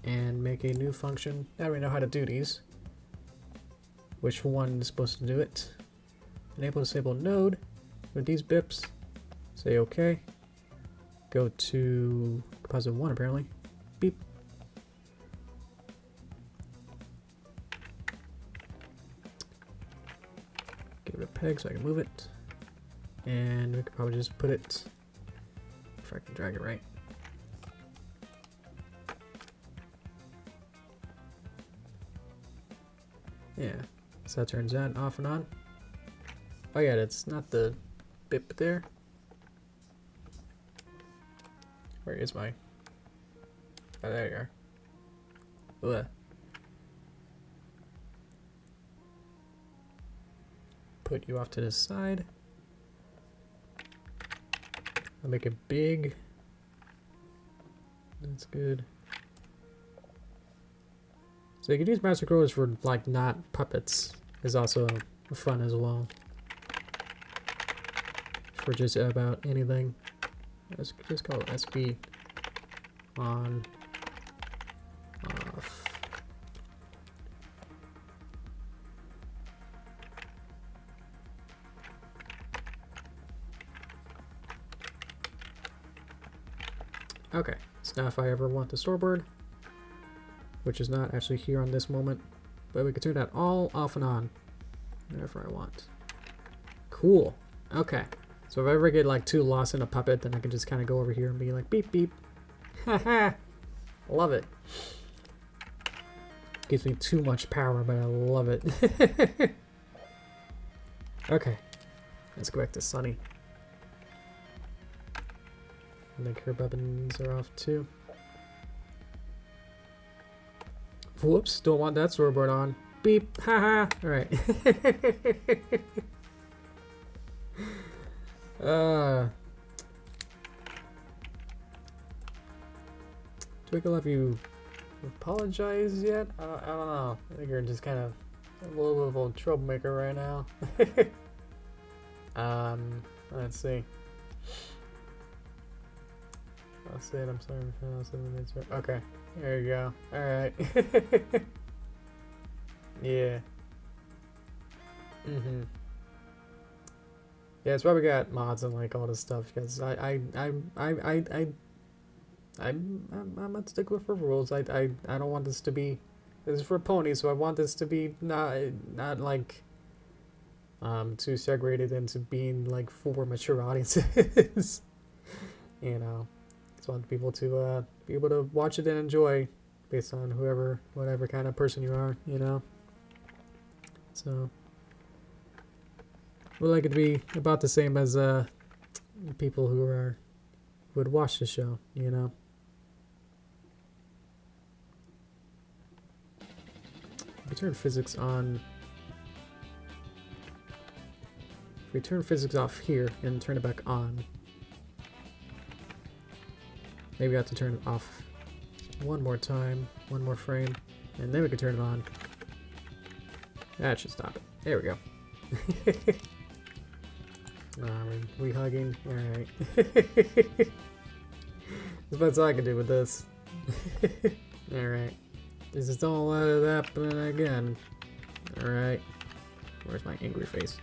And make a new function. Now we know how to do these. Which one is supposed to do it? Enable disable node with these bips. Say OK. Go to composite 1 apparently. Beep. Give it a peg so I can move it. And we could probably just put it, if I can drag it right. Yeah, so that turns that off and on. Oh yeah, that's not the bip there. Where is my... Oh, there you are. Ugh. Put you off to the side. I'll make it big. That's good. So you can use master controllers for like not puppets is also fun as well. For just about anything. Let's just call it SB on off. Okay, so now if I ever want the storyboard, which is not actually here on this moment, but we can turn that all off and on whenever I want. Cool. Okay. So if I ever get like too lost in a puppet, then I can just kind of go over here and be like beep beep. Haha. Love it. Gives me too much power, but I love it. Okay. Let's go back to Sunny. I think her buttons are off too. Whoops, don't want that storyboard on. Beep, haha. Alright. Twinkle, have you apologized yet? I don't know. I think you're just kind of a little bit of a troublemaker right now. Let's see. I'll say it, I'm sorry for okay, there you go. Alright. Yeah. Yeah, that's why we got mods and like all this stuff, because I'm a stickler for rules. I don't want this to be, this is for ponies, so I want this to be not like too segregated into being like for mature audiences. You know. I want people to be able to watch it and enjoy based on whatever kind of person you are, you know. So we'd like it to be about the same as people who would watch the show, you know. If we turn physics on, if we turn physics off here and turn it back on. Maybe I have to turn it off one more time, one more frame, and then we can turn it on. That should stop it. There we go. We hugging? Alright. That's all I can do with this. Alright. This is all out of that, but again. Alright. Where's my angry face?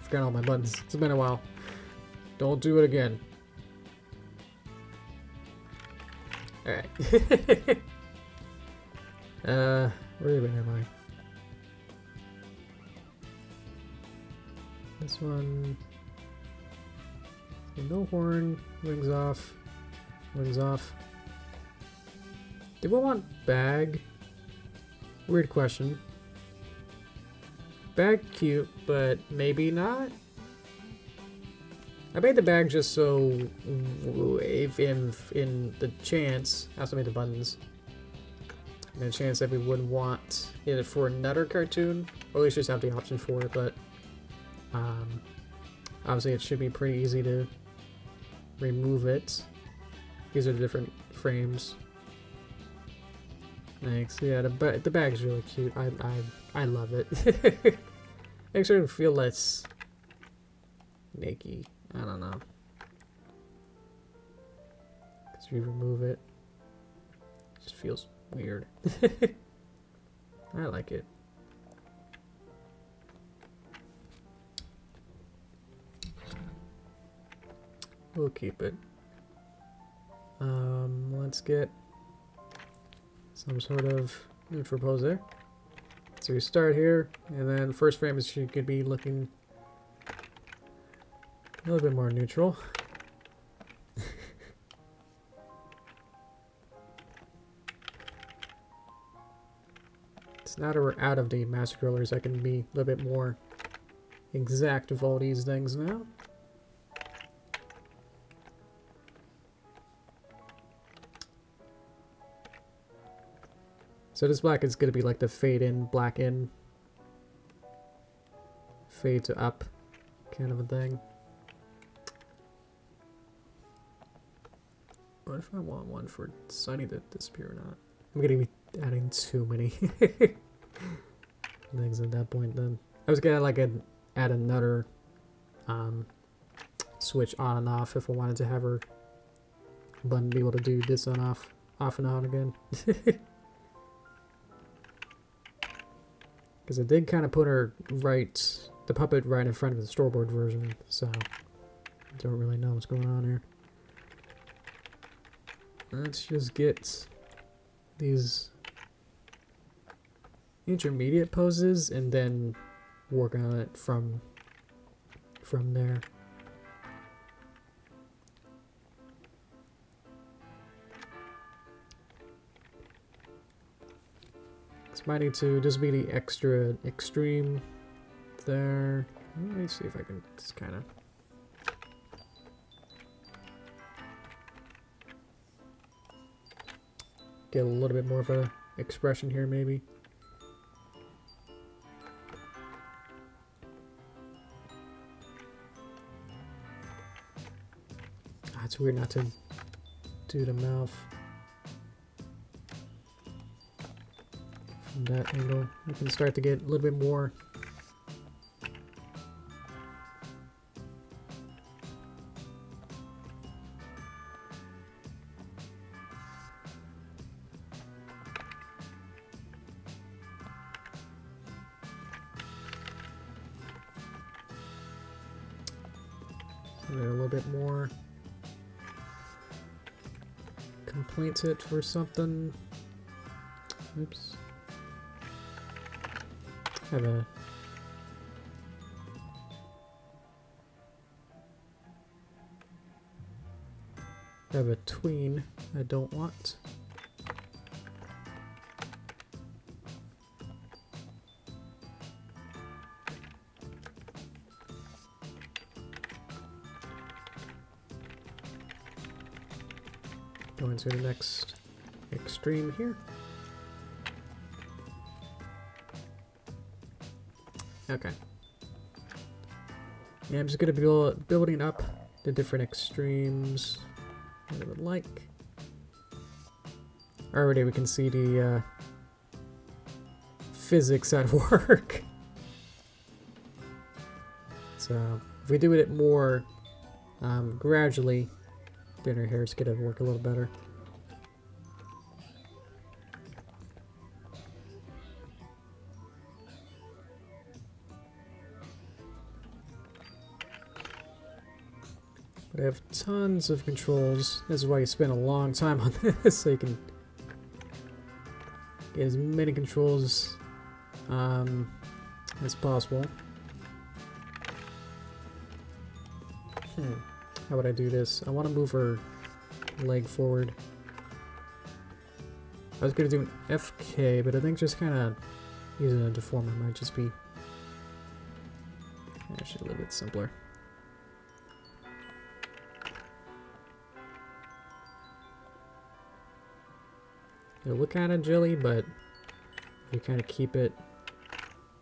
forgot all my buttons. It's been a while. Don't do it again. Alright. Where even am I? This one. No horn. Wings off. Wings off. Do we want bag? Weird question. Bag cute, but maybe not? I made the bag just so if in the chance, I also made the buttons, in the chance that we would want it for another cartoon, or at least just have the option for it, but obviously it should be pretty easy to remove it. These are the different frames. Thanks. Yeah, the bag is really cute. I love it. Makes her feel less naked. I don't know. Because if you remove it, it just feels weird. I like it. We'll keep it. Let's get some sort of neutral pose there. So we start here, and then first frame is she could be looking a little bit more neutral. It's now that we're out of the master grillers, I can be a little bit more exact with all these things now. So this black is going to be like the fade in, black in, fade to up kind of a thing. What if I want one for Sunny to disappear or not? I'm going to be adding too many things at that point then. I was going to like add another switch on and off if I wanted to have her button be able to do this on off and on again. Because I did kind of put her the puppet right in front of the storyboard version, so I don't really know what's going on here. Let's just get these intermediate poses and then work on it from there. This might need to just be the extra extreme there. Let me see if I can just kind of get a little bit more of a expression here, maybe. Ah, it's weird not to do the mouth from that angle. We can start to get a little bit more complaints it or something. Oops. Have a tween I don't want. Go into the next extreme here. Okay. Yeah, I'm just going to be building up the different extremes that I would like. Already we can see the physics at work. So if we do it more gradually, then our hair's going to work a little better. But I have tons of controls. This is why you spend a long time on this, so you can get as many controls as possible. How would I do this? I want to move her leg forward. I was going to do an FK, but I think just kind of using a deformer might just be actually a little bit simpler. It'll look kind of jelly, but you kind of keep it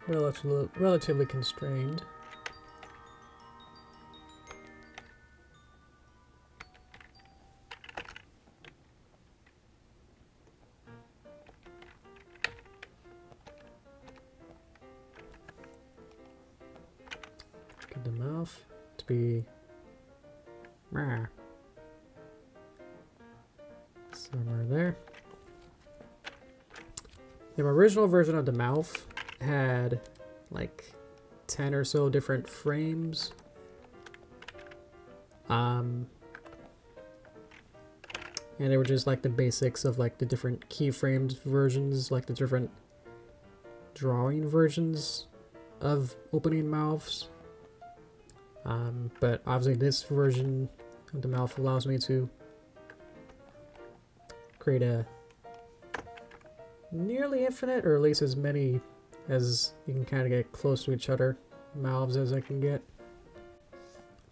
relatively constrained. Get the mouth to be somewhere there. The original version of the mouth had like 10 or so different frames. And they were just like the basics of like the different keyframed versions, like the different drawing versions of opening mouths. But obviously this version of the mouth allows me to create a nearly infinite, or at least as many as you can kind of get close to each other mouths as I can get.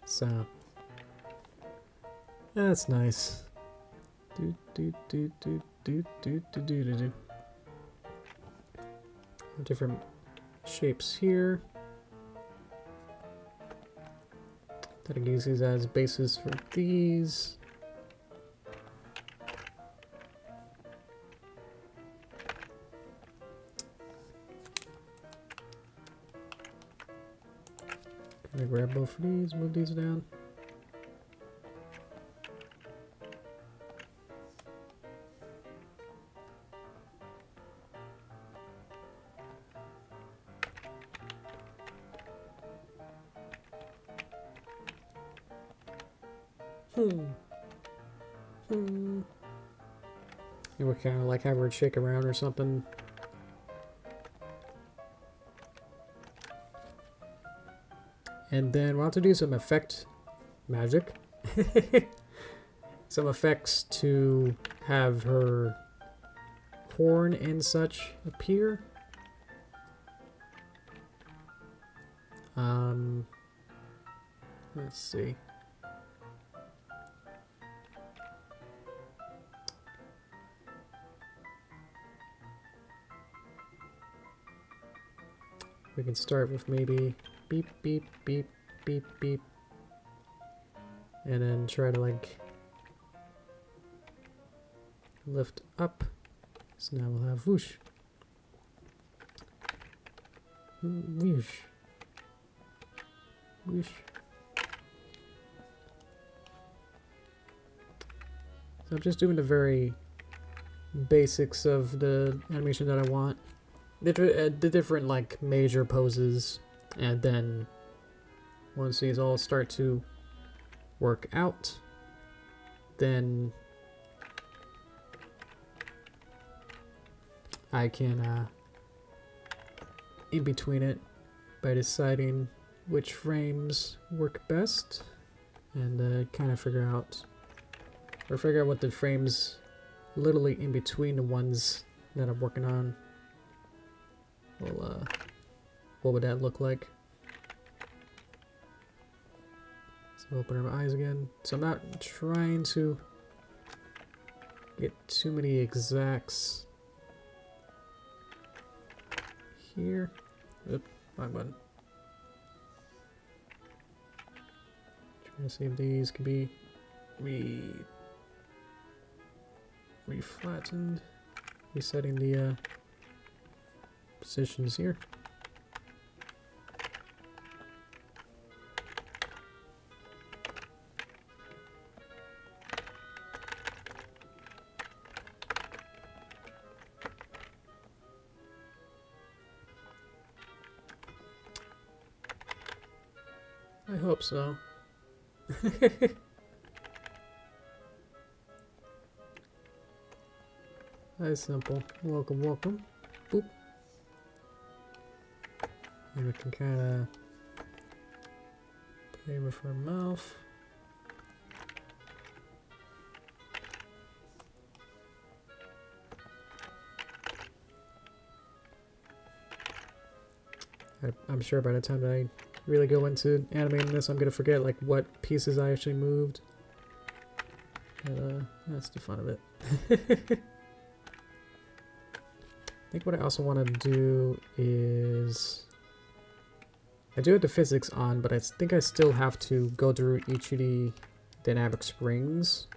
So that's nice. Different shapes here that I can use these as bases for these. Can I grab both of these, move these down? It would kind of like have her shake around or something. And then we'll have to do some effect magic. Some effects to have her horn and such appear. Let's see. We can start with maybe beep, beep, beep, beep, beep. And then try to like lift up. So now we'll have whoosh. Whoosh. Whoosh. So I'm just doing the very basics of the animation that I want. The different like major poses, and then once these all start to work out, then I can in between it by deciding which frames work best, and kind of figure out what the frames literally in between the ones that I'm working on. Well, what would that look like? So open my eyes again. So I'm not trying to get too many exacts here. Oop, wrong button. Trying to see if these can be reflattened. Resetting the positions here. I hope so. Nice, simple. Welcome, welcome. Boop. And we can kind of play with her mouth. I'm sure by the time that I really go into animating this, I'm gonna forget like what pieces I actually moved. But, that's the fun of it. I think what I also want to do is... I do have the physics on, but I think I still have to go through each of the dynamic springs.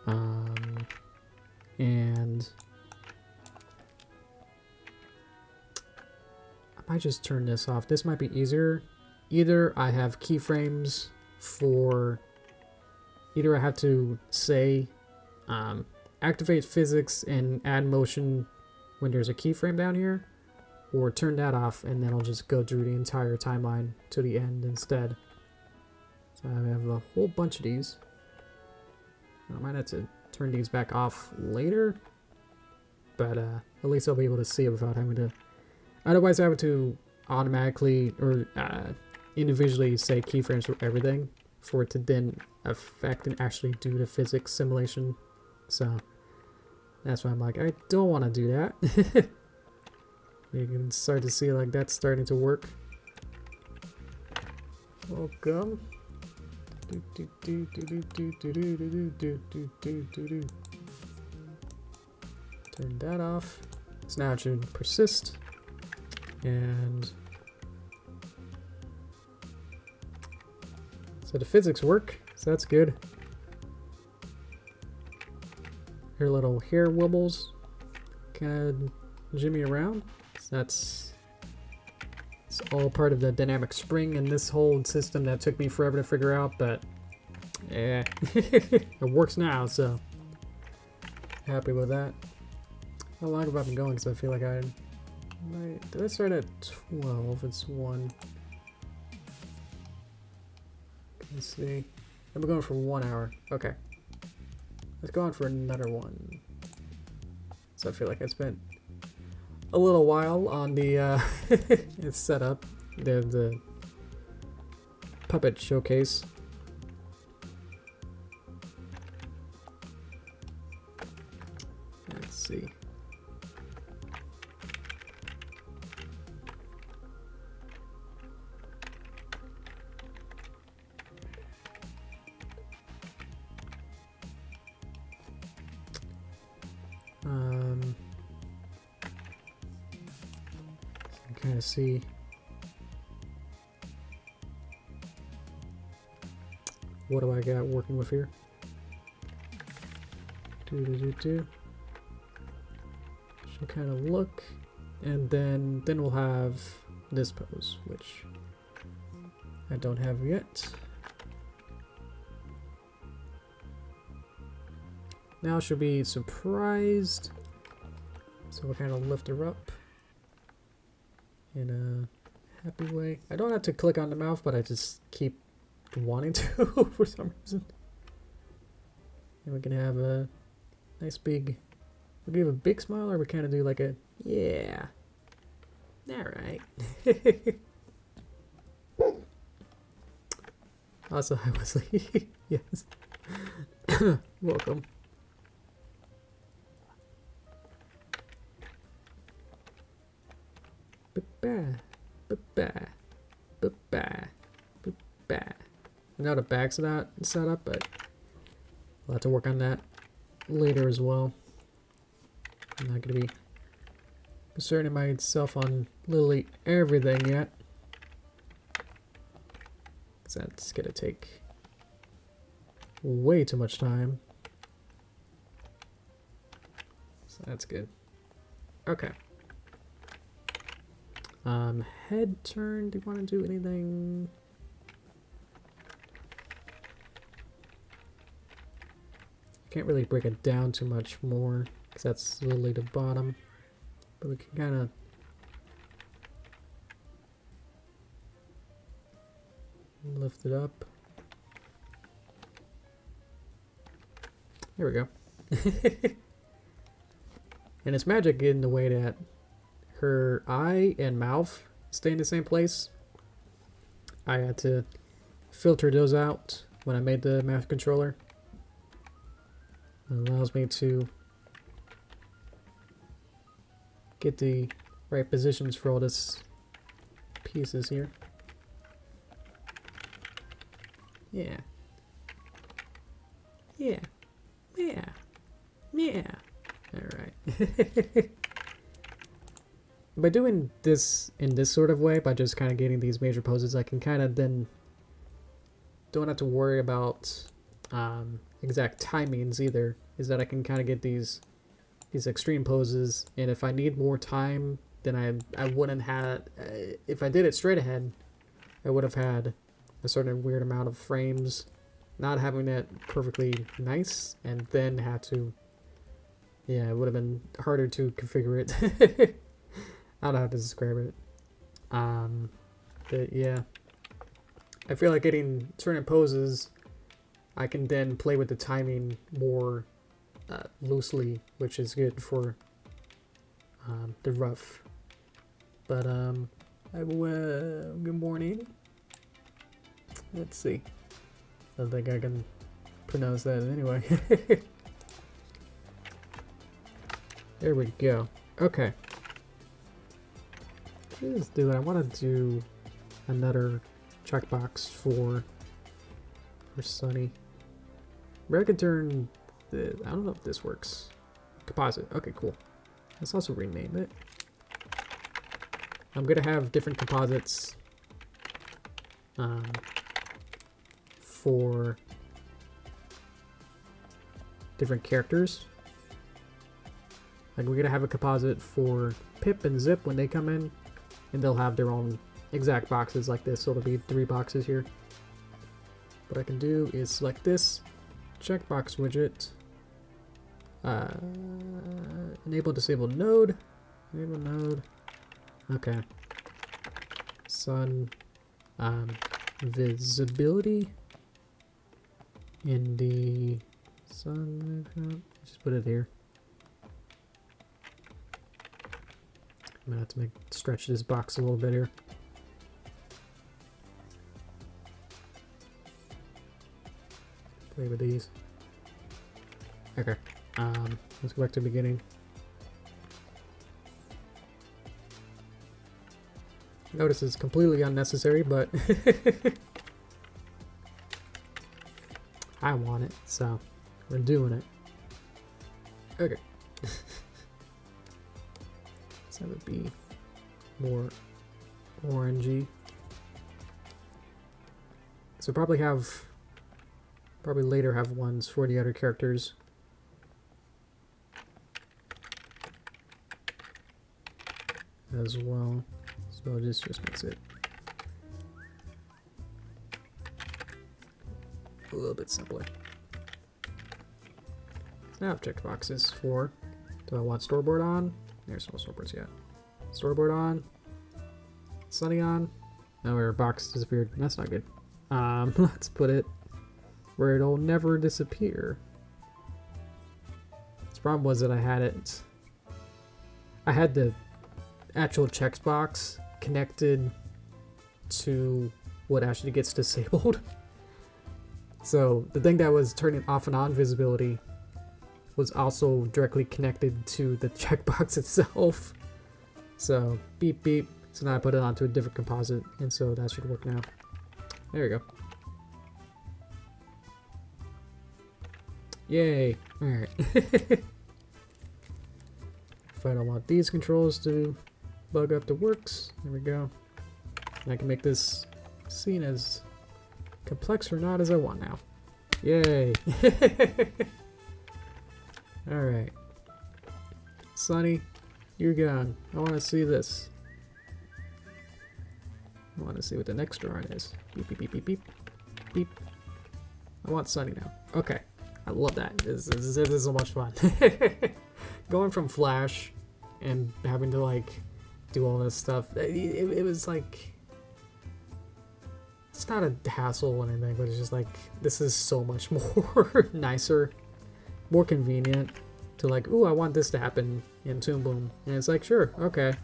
And... I might just turn this off. This might be easier. Either I have keyframes for... Either I have to say... activate physics and add motion when there's a keyframe down here, or turn that off and then I'll just go through the entire timeline to the end instead. So I have a whole bunch of these. I might have to turn these back off later, but at least I'll be able to see it without having to... Otherwise I have to automatically or individually say keyframes for everything for it to then affect and actually do the physics simulation. So that's why I'm like, I don't want to do that. You can start to see like that's starting to work. Welcome. Turn that off. So now it should persist. And so the physics work, so that's good. Her little hair wobbles kind of jimmy around. So it's all part of the dynamic spring in this whole system that took me forever to figure out, but yeah, it works now, so happy with that. How long have I been going? Because I feel like did I start at 12? It's 1. Let's see. I've been going for 1 hour. Okay. Let's go on for another one. So I feel like I spent a little while on the its setup, the puppet showcase. Let's see. Kind of see what do I got working with here. Should kind of look, and then we'll have this pose, which I don't have yet. Now she'll be surprised, so we'll kind of lift her up in a happy way. I don't have to click on the mouth, but I just keep wanting to for some reason. And we can have a nice big... Do we have a big smile, or we kind of do like a... Yeah. Alright. Also, hi Wesley. Yes. Welcome. I know the back's not set up, but I'll have to work on that later as well. I'm not going to be concerning myself on literally everything yet, because that's going to take way too much time. So that's good. Okay. Head turn, do you want to do anything? Can't really break it down too much more, because that's literally the bottom. But we can kind of... lift it up. Here we go. And it's magic in the way that her eye and mouth stay in the same place. I had to filter those out when I made the mouse controller. It allows me to get the right positions for all this pieces here. Yeah. Yeah. Yeah. Yeah. Alright. By doing this in this sort of way, by just kind of getting these major poses, I can kind of then don't have to worry about exact timings either. Is that I can kind of get these extreme poses, and if I need more time, then I wouldn't have. If I did it straight ahead, I would have had a certain weird amount of frames, not having that perfectly nice, and then had to. Yeah, it would have been harder to configure it. I don't know how to describe it. But yeah. I feel like getting certain poses, I can then play with the timing more loosely, which is good for the rough. But, good morning. Let's see. I don't think I can pronounce that anyway. There we go. Okay. Let's do it. I want to do another checkbox for Sunny. Maybe I could turn the, I don't know if this works. Composite. Okay, cool. Let's also rename it. I'm gonna have different composites for different characters. Like we're gonna have a composite for Pip and Zip when they come in, and they'll have their own exact boxes like this, so it'll be 3 boxes here. What I can do is select this checkbox widget, enable disable node, enable node, okay, sun visibility in the sun, just put it here. I'm gonna have to stretch this box a little bit here. Play with these. Okay. Let's go back to the beginning. Notice it's completely unnecessary, but I want it, so we're doing it. Okay. So that would be more orangey. So probably later have ones for the other characters. As well. So this just makes it a little bit simpler. Now I have checkboxes for, do I want storyboard on? There's no storyboards yet. Storyboard on. Sunny on. No, our box disappeared. That's not good. Let's put it where it'll never disappear. The problem was that I had the actual checkbox connected to what actually gets disabled. So the thing that was turning off and on visibility was also directly connected to the checkbox itself. So beep beep. So now I put it onto a different composite, and so that should work now. There we go. Yay! Alright. If I don't want these controls to bug up the works, there we go. And I can make this scene as complex or not as I want now. Yay! Alright. Sunny, you're gone. I want to see this. I want to see what the next drawing is. Beep, beep, beep, beep, beep. Beep. I want Sunny now. Okay. I love that. This is so much fun. Going from Flash and having to, like, do all this stuff. It was, like... It's not a hassle or anything, but it's just, like, this is so much more nicer more convenient to like, ooh, I want this to happen in Toon Boom. And it's like, sure, okay.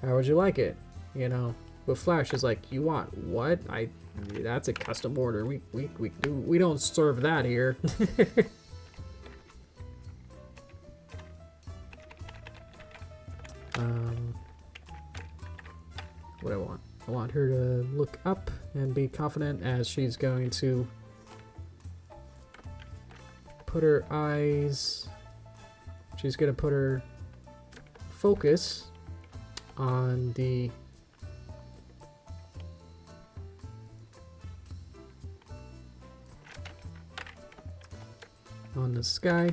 How would you like it? You know, with Flash is like, you want what? That's a custom order. We don't serve that here. What I want. I want her to look up and be confident as she's going to put her eyes. She's going to put her focus on the sky.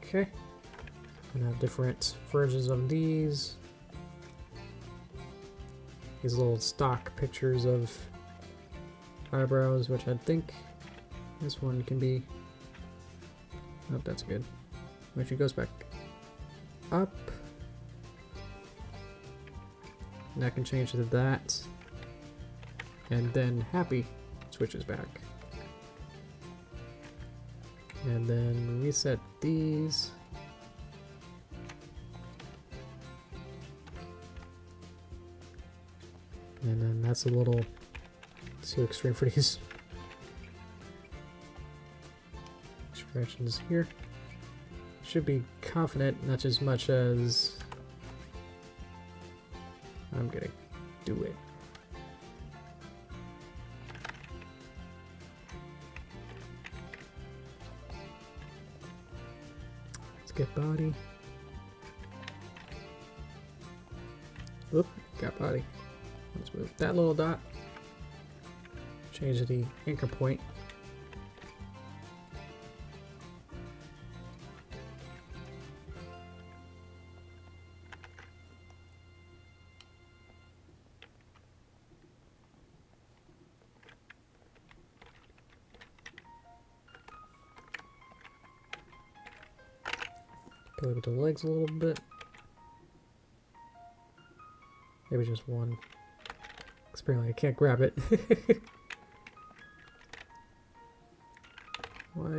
Okay. And have different versions of these. These little stock pictures of eyebrows, which I think this one can be. Oh, that's good. Which it goes back up. And I can change to that. And then happy switches back. And then reset these. And then that's a little too extreme for these expressions here. Should be confident, not as much as I'm gonna do it. Let's get body. Oop, got body. Let's move that little dot. Change the anchor point. Play with the legs a little bit. Maybe just one. Apparently I can't grab it. Why?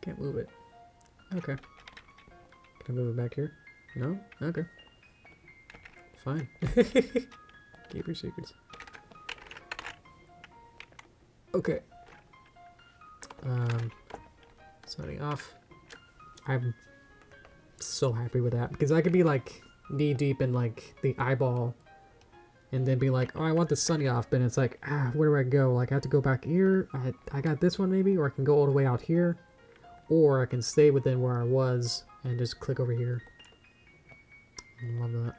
Can't move it. Okay. Can I move it back here? No? Okay. Fine. Keep your secrets. Okay. Signing off. I'm so happy with that because I could be like knee deep in like the eyeball and then be like, oh, I want the sunny off, but it's like, where do I go? Like, I have to go back here. I got this one maybe, or I can go all the way out here, or I can stay within where I was and just click over here. I love that.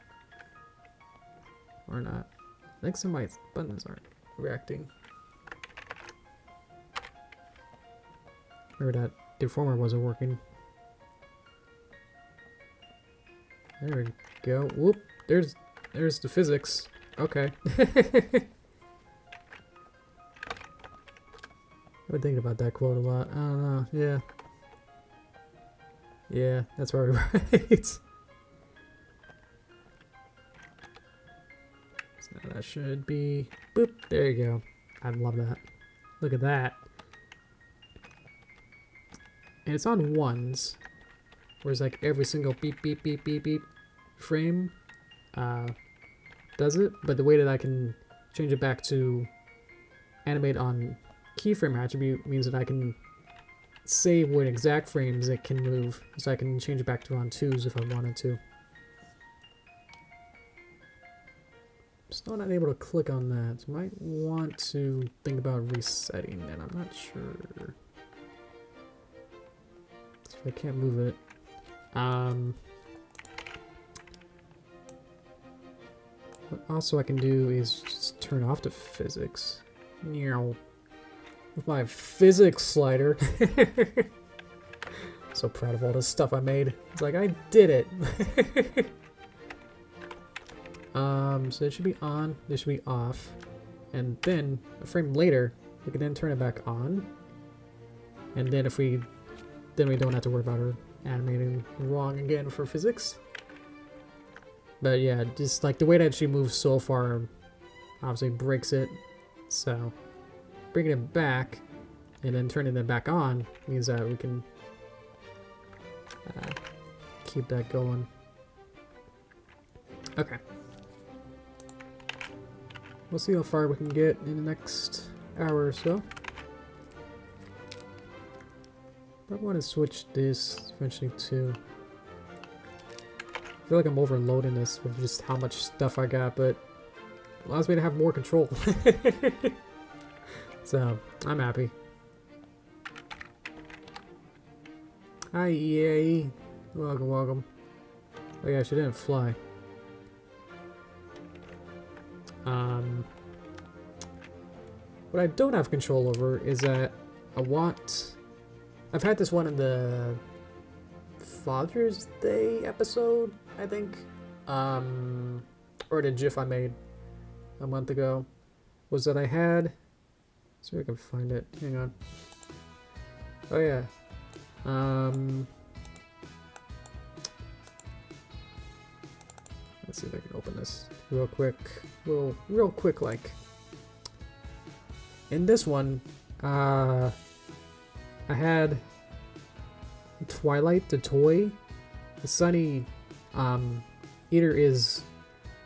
Or not. I think some of my buttons aren't reacting. Remember that deformer wasn't working. There we go. Whoop! There's the physics. Okay. I've been thinking about that quote a lot. I don't know. Yeah. Yeah, that's probably right. So that should be... Boop! There you go. I love that. Look at that. And it's on ones. Whereas like every single beep, beep, beep, beep, beep frame does it. But the way that I can change it back to animate on keyframe attribute means that I can say what exact frames it can move. So I can change it back to on 2s if I wanted to. Still not able to click on that. Might want to think about resetting that. I'm not sure. So I can't move it. What also I can do is just turn off the physics. With my physics slider. So proud of all this stuff I made. It's like, I did it. So it should be on, this should be off. And then, a frame later, we can then turn it back on. And then then we don't have to worry about her animating wrong again for physics. But yeah, just like the way that she moves so far obviously breaks it. So bringing it back and then turning it back on means that we can keep that going. Okay. We'll see how far we can get in the next hour or so. I want to switch this eventually too. I feel like I'm overloading this with just how much stuff I got, but it allows me to have more control. So, I'm happy. Hi, EA. Welcome, welcome. Oh yeah, she didn't fly. What I don't have control over is that I've had this one in the Father's Day episode, I think, or the GIF I made a month ago, was that I had, see if I can find it, hang on. Oh yeah, let's see if I can open this real quick, real quick like. In this one, I had Twilight, the toy. The Sunny Eater is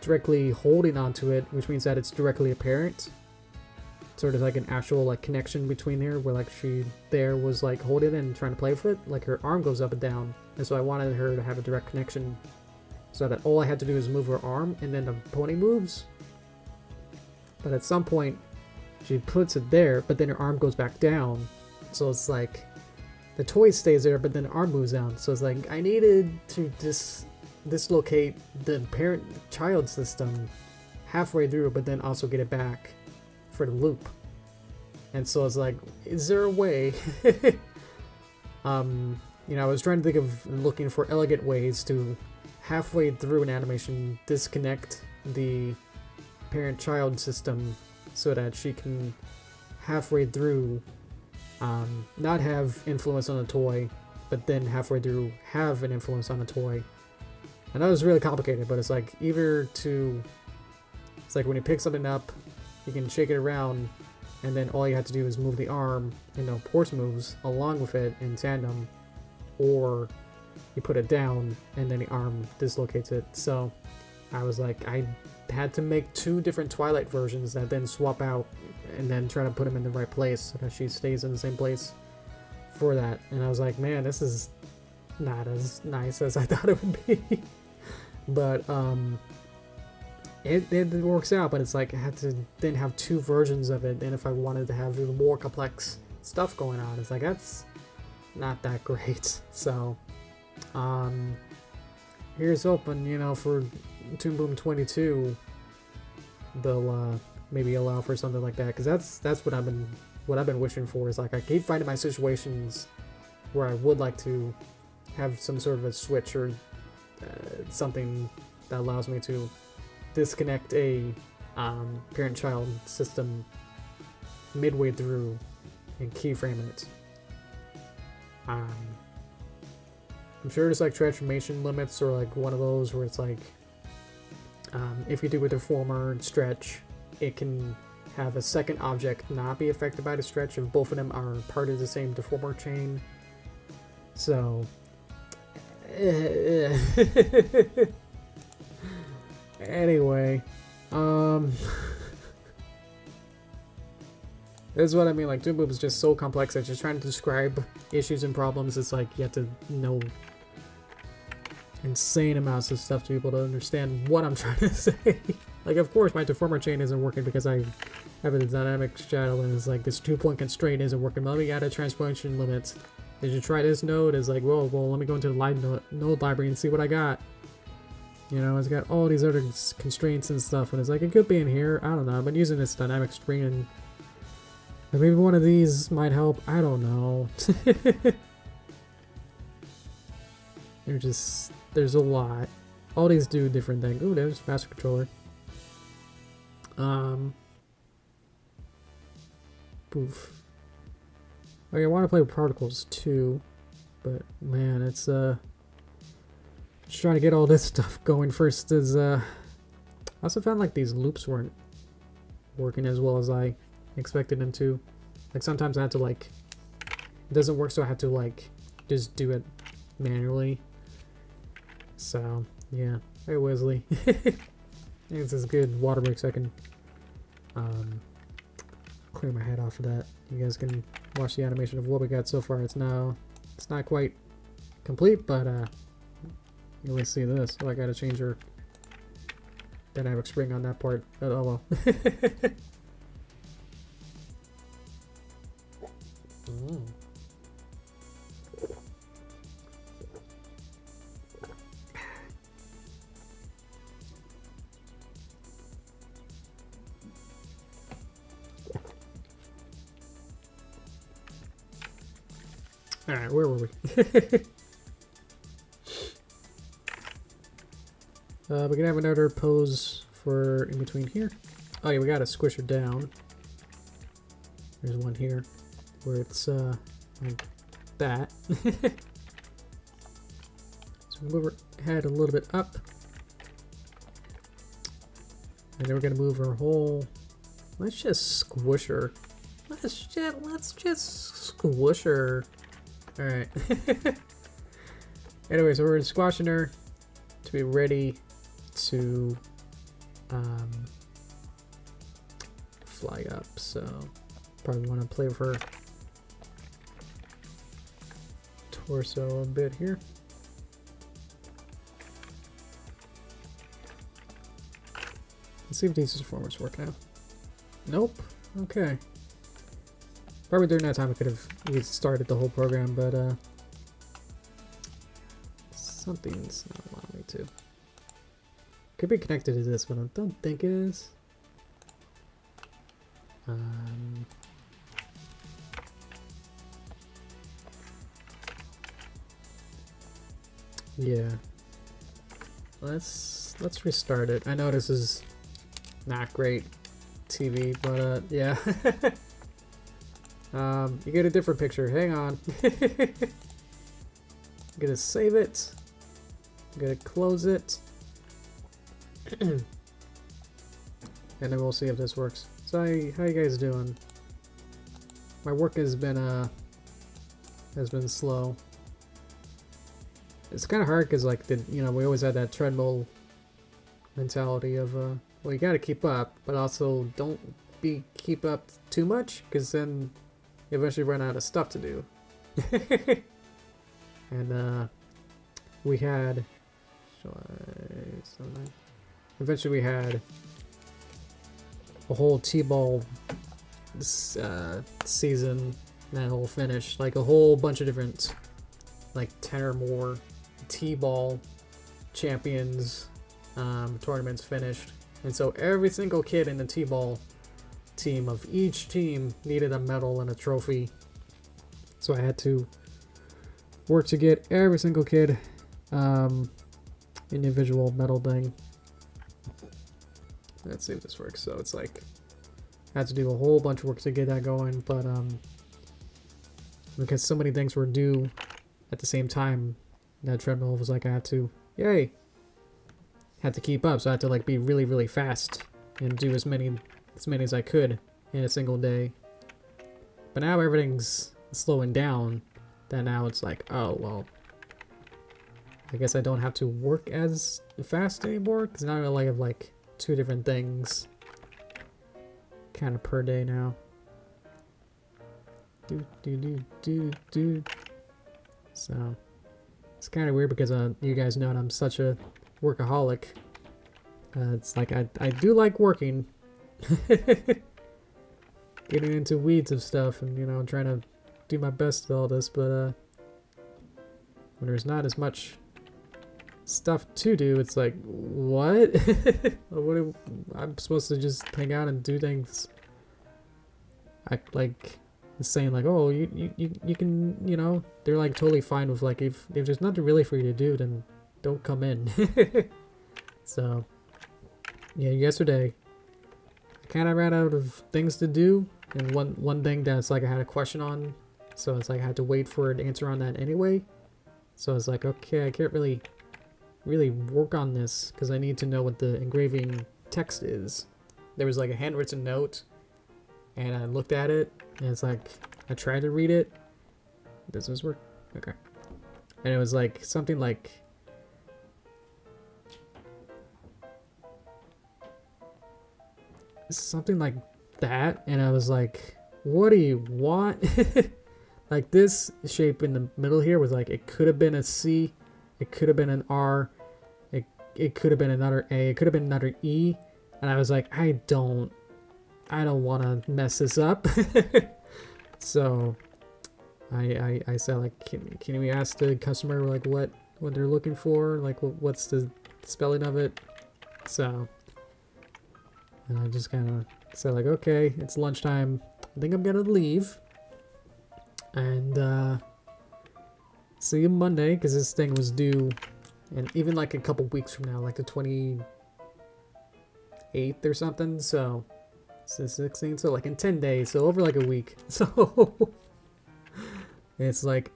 directly holding onto it, which means that it's directly apparent. Sort of like an actual like connection between here, where like she there was like holding it and trying to play with it. Like her arm goes up and down, and so I wanted her to have a direct connection, so that all I had to do is move her arm, and then the pony moves. But at some point, she puts it there, but then her arm goes back down. So it's like the toy stays there, but then the arm moves down. So it's like I needed to dislocate the parent-child system halfway through, but then also get it back for the loop. And so it's like, is there a way? You know, I was trying to think of looking for elegant ways to halfway through an animation disconnect the parent-child system, so that she can halfway through not have influence on the toy, but then halfway through have an influence on the toy. And that was really complicated, but it's like it's like when you pick something up, you can shake it around, and then all you have to do is move the arm, and the horse moves along with it in tandem, or you put it down and then the arm dislocates it. So I was like, I had to make two different Twilight versions that then swap out and then try to put them in the right place so that she stays in the same place for that. And I was like, man, this is not as nice as I thought it would be. But it works out, but it's like I had to then have two versions of it, and if I wanted to have even more complex stuff going on, it's like that's not that great. So here's hoping, you know, for Toon Boom 22 they'll maybe allow for something like that, because that's what I've been wishing for. Is like I keep finding my situations where I would like to have some sort of a switch or something that allows me to disconnect a parent-child system midway through and keyframe it. I'm sure there's like transformation limits, or like one of those where it's like if you do a deformer and stretch, it can have a second object not be affected by the stretch if both of them are part of the same deformer chain. So anyway, this is what I mean. Like, Toon Boom is just so complex that just trying to describe issues and problems, it's like you have to know insane amounts of stuff to be able to understand what I'm trying to say. Like, of course, my deformer chain isn't working because I have a dynamic shadow, and it's like this 2-point constraint isn't working. Let me add a transformation limit. Did you try this node? It's like, well, let me go into the node library and see what I got. You know, it's got all these other constraints and stuff, and it's like, it could be in here. I don't know. I've been using this dynamic string, and maybe one of these might help. I don't know. There's a lot. All these do different things. Ooh, there's master controller. Poof. Okay, I want to play with particles too, but man, it's just trying to get all this stuff going first is I also found like these loops weren't working as well as I expected them to. Like sometimes I had to like, it doesn't work, so I have to like just do it manually. So yeah, hey Wesley. This is good water break so I can clear my head off of that. You guys can watch the animation of what we got so far. It's not quite complete, but you will see this. Oh, I gotta change her dynamic spring on that part. But oh well. Alright, where were we? We can have another pose for in between here. Oh yeah, we gotta squish her down. There's one here where it's like that. So move her head a little bit up. And then we're gonna move her whole. Let's just squish her. Let's just squish her. Alright. Anyway, so we're squashing her to be ready to fly up. So probably want to play with her torso a bit here. Let's see if these transformers work now. Nope. Okay. Probably during that time I could have restarted the whole program, but something's not allowing me to. Could be connected to this, but I don't think it is. Yeah. Let's restart it. I know this is not great TV, but yeah. You get a different picture. Hang on. I'm gonna save it. I'm gonna close it. And then we'll see if this works. So how you guys doing? My work has been slow. It's kind of hard because like we always had that treadmill mentality of well, you gotta keep up, but also don't keep up too much because then you eventually run out of stuff to do. And we had eventually we had a whole T-ball season that will finish, like a whole bunch of different, like 10 or more T-ball champions tournaments finished, and so every single kid in the T-ball team of each team needed a medal and a trophy. So I had to work to get every single kid individual medal thing. Let's see if this works. So it's like I had to do a whole bunch of work to get that going, but because so many things were due at the same time, that treadmill was like I had to keep up, so I had to like be really, really fast and do as many as I could in a single day. But now everything's slowing down. Then now it's like, oh well, I guess I don't have to work as fast anymore because now I only have like 2 different things kind of per day now. So it's kind of weird because you guys know I'm such a workaholic. It's like I do like working. Getting into weeds of stuff and trying to do my best with all this, but when there's not as much stuff to do, it's like, what? I'm supposed to just hang out and do things. I like saying like, oh, you can, they're like totally fine with like if there's nothing really for you to do, then don't come in. So yeah, yesterday kind of ran out of things to do, and one thing that's like I had a question on, so it's like I had to wait for an answer on that anyway. So I was like, okay, I can't really work on this because I need to know what the engraving text is. There was like a handwritten note, and I looked at it, and it's like I tried to read it. Does this work? Okay. And it was like something like that, and I was like, what do you want? Like this shape in the middle here was like, it could have been a C, it could have been an R, it could have been another A, it could have been another E, and I was like, I don't want to mess this up. So I said like, can we ask the customer like what they're looking for, like what's the spelling of it? So, and I just kind of said like, okay, it's lunchtime, I think I'm gonna leave, and see you Monday, because this thing was due, and even like a couple weeks from now, like the 28th or something, so it's the 16th, so like in 10 days, so over like a week. So it's like,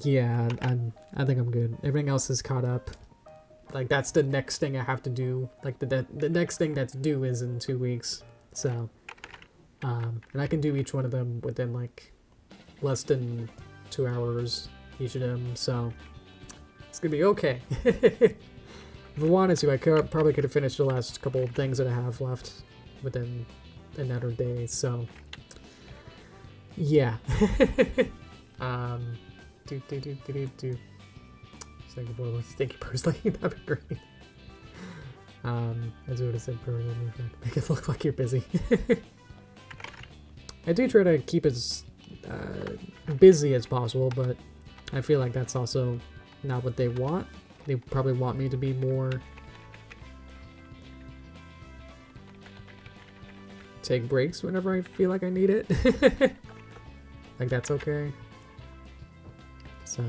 yeah, I think I'm good. Everything else is caught up. Like that's the next thing I have to do. Like the next thing that's due is in 2 weeks. So, and I can do each one of them within like less than 2 hours each of them. So it's gonna be okay. If I wanted to, I probably could have finished the last couple of things that I have left within another day. So yeah. Thank you personally. That'd be great. As I would have said permanently, make it look like you're busy. I do try to keep as busy as possible, but I feel like that's also not what they want. They probably want me to be more take breaks whenever I feel like I need it. Like that's okay. So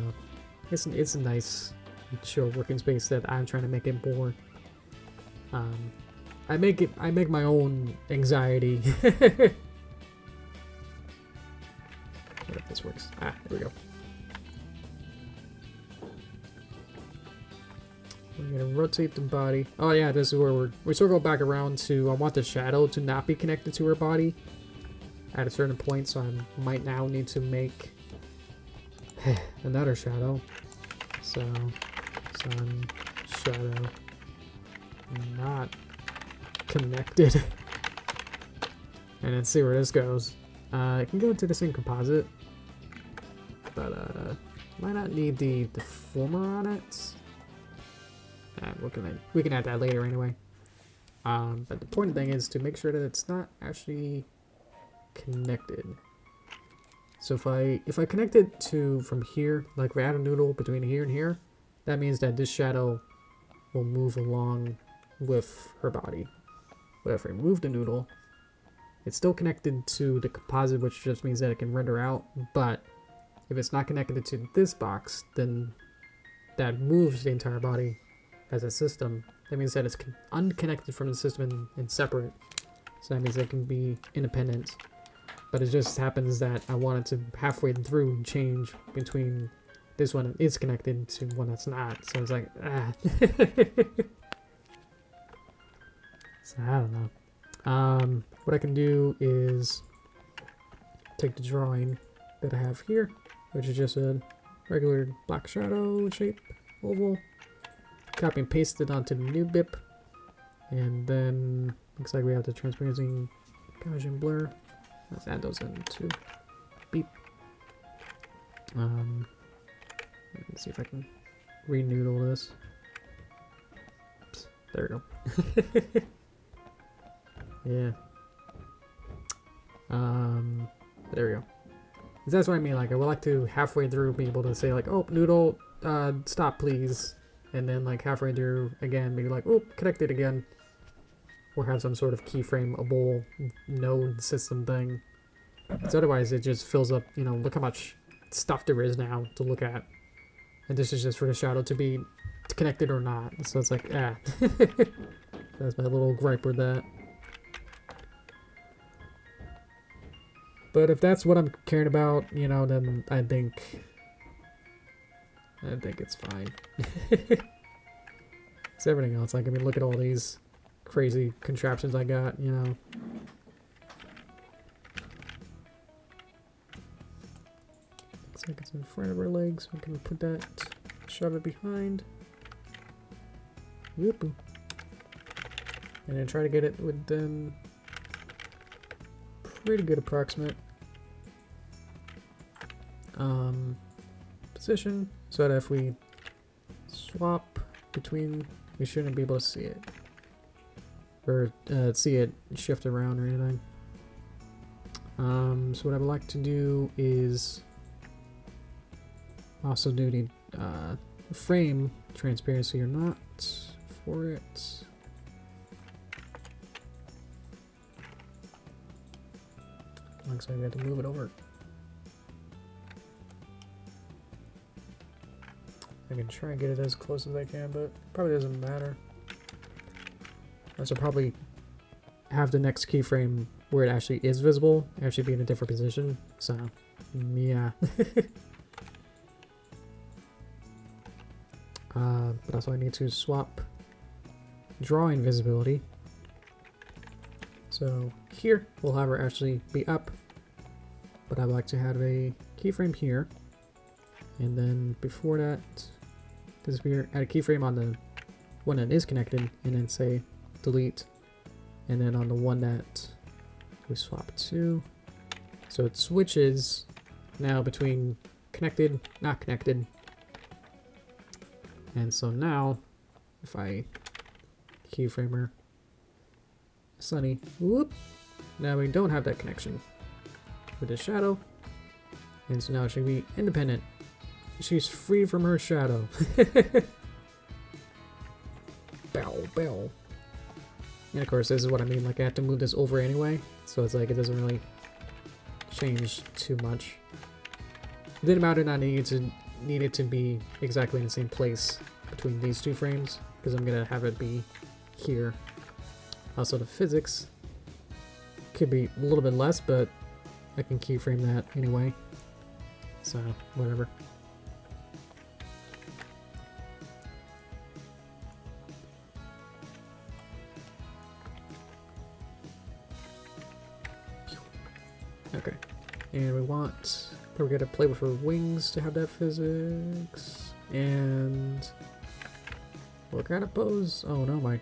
it's a nice chill working space that I'm trying to make it more. I make my own anxiety. What if this works? Ah, there we go. We're gonna rotate the body. Oh yeah, this is where we circle back around to, I want the shadow to not be connected to her body at a certain point, so I might now need to make another shadow. So, sun, shadow, not connected. And then see where this goes. I can go into the same composite, but might not need the deformer on it. We can add that later anyway. But the important thing is to make sure that it's not actually connected. So if I connect it to from here, like if I add a noodle between here and here, that means that this shadow will move along with her body. But if I remove the noodle, it's still connected to the composite, which just means that it can render out. But if it's not connected to this box, then that moves the entire body as a system. That means that it's unconnected from the system and separate. So that means it can be independent. But it just happens that I wanted to halfway through change between this one that is connected to one that's not. So it's like, ah. So I don't know. What I can do is take the drawing that I have here, which is just a regular black shadow shape oval. Copy and paste it onto the new BIP. And then looks like we have the transparency, Gaussian blur. Let's add those in too. Beep. Let's see if I can re-noodle this. Oops, there we go. Yeah. There we go. That's what I mean. Like, I would like to halfway through be able to say like, "Oh, noodle, stop, please," and then like halfway through again, be like, "Oh, connect it again." Or have some sort of keyframeable node system thing. Because otherwise it just fills up, you know, look how much stuff there is now to look at. And this is just for the shadow to be connected or not. So it's like, ah. That's my little gripe with that. But if that's what I'm caring about, you know, then I think it's fine. It's everything else. Like, I mean, look at all these crazy contraptions I got, you know. Looks like it's in front of our legs. We can put that, shove it behind. Whoop. And then try to get it within pretty good approximate position, so that if we swap between, we shouldn't be able to see it, or see it shift around or anything. So what I would like to do is also do the frame transparency or not for it. Looks like I have to move it over. I can try and get it as close as I can, but it probably doesn't matter. I should probably have the next keyframe where it actually is visible actually be in a different position. So, yeah. But also I need to swap drawing visibility. So here we'll have her actually be up, but I'd like to have a keyframe here, and then before that, disappear, add a keyframe on the one that is connected, and then say delete, and then on the one that we swap to, so it switches now between connected, not connected. And so now, if I keyframe her, Sunny, whoop, now we don't have that connection with the shadow, and so now she'll be independent. She's free from her shadow. Bow, bow. And of course, this is what I mean, like I have to move this over anyway, so it's like it doesn't really change too much. It didn't matter that I need it to be exactly in the same place between these two frames, because I'm gonna have it be here. Also, the physics could be a little bit less, but I can keyframe that anyway, so whatever. Okay, and we want, we're gonna play with her wings to have that physics, and what kind of pose? Oh no,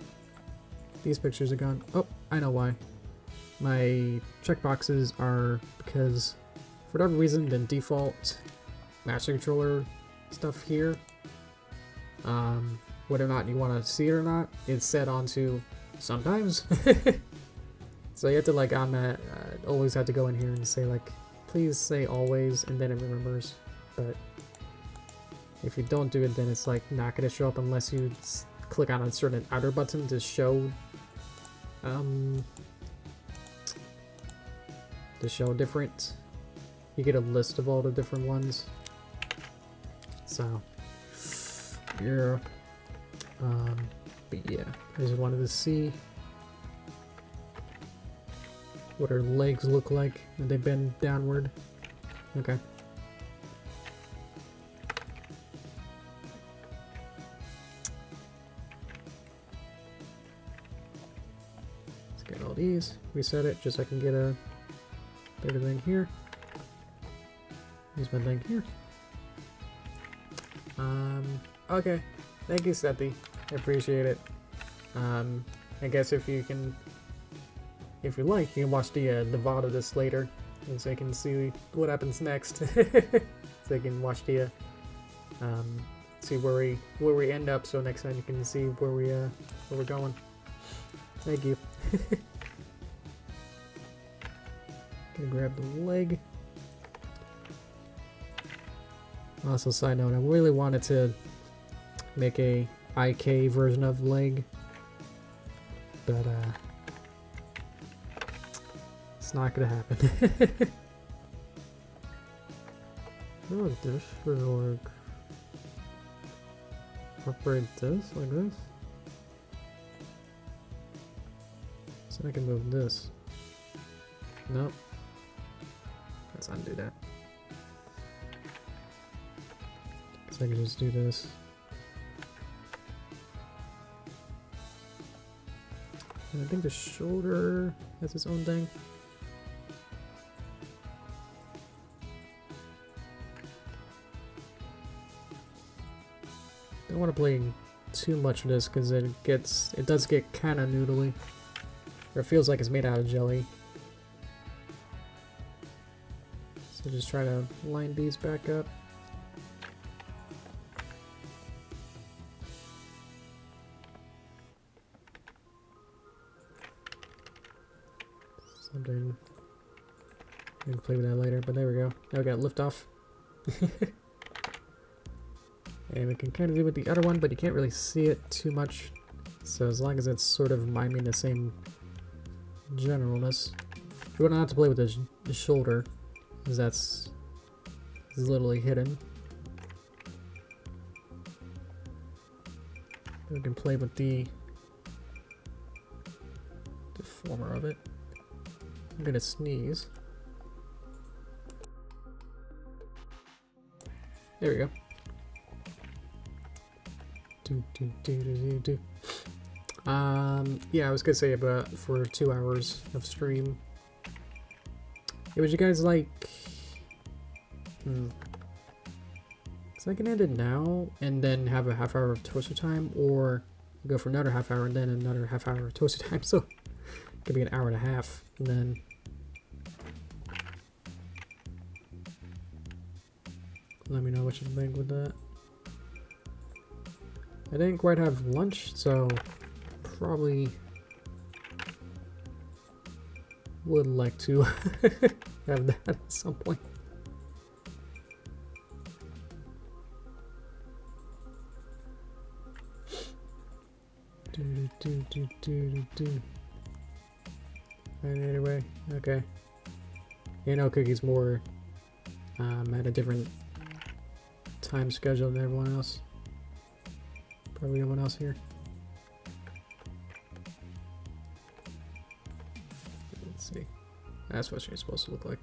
these pictures are gone. Oh, I know why. My checkboxes are because, for whatever reason, the default Master Controller stuff here, whether or not you want to see it or not, it's set onto sometimes. So you have to, like, on that, always have to go in here and say, like, please say always, and then it remembers. But if you don't do it, then it's, like, not going to show up unless you click on a certain outer button to show, different. You get a list of all the different ones. So, yeah. But yeah, I just wanted to see what her legs look like when they bend downward. Okay. Let's get all these. Reset it just so I can get a better thing here. Here's my thing here. Okay. Thank you, Seti. I appreciate it. I guess if you like, you can watch the VOD of this later, and so you can see what happens next. So you can watch the see where we end up. So next time you can see where we're going. Thank you. Gonna grab the leg. Also, side note, I really wanted to make a IK version of leg, but it's not gonna happen. Oh, this should like operate this like this. So I can move this. Nope. let's undo that. So I can just do this. And I think the shoulder has its own thing. Don't want to play too much of this because it does get kind of noodly. Or it feels like it's made out of jelly. So just try to line these back up. Something. We can play with that later, but there we go. Now we got liftoff. And we can kind of do with the other one, but you can't really see it too much. So as long as it's sort of miming the same generalness. You wouldn't have to play with the shoulder, because that's literally hidden. We can play with the former of it. I'm gonna sneeze. There we go. Yeah, I was gonna say about for 2 hours of stream. Would you guys like? So I can end it now and then have a half hour of toaster time, or go for another half hour and then another half hour of toaster time. So it could be an hour and a half, and then let me know what you think with that. I didn't quite have lunch, so probably would like to have that at some point. Anyway, okay. You know, Cookie's more at a different time schedule than everyone else. Probably everyone else here. Let's see. That's what she's supposed to look like.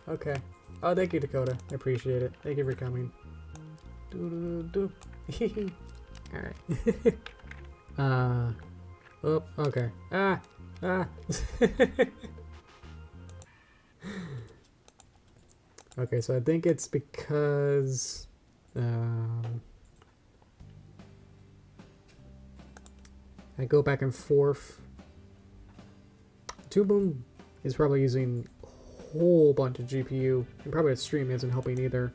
Okay. Oh, thank you, Dakota. I appreciate it. Thank you for coming. Alright. Oh, okay. Ah! Okay, so I think it's because I go back and forth. Toon is probably using a whole bunch of GPU, and probably the stream isn't helping either.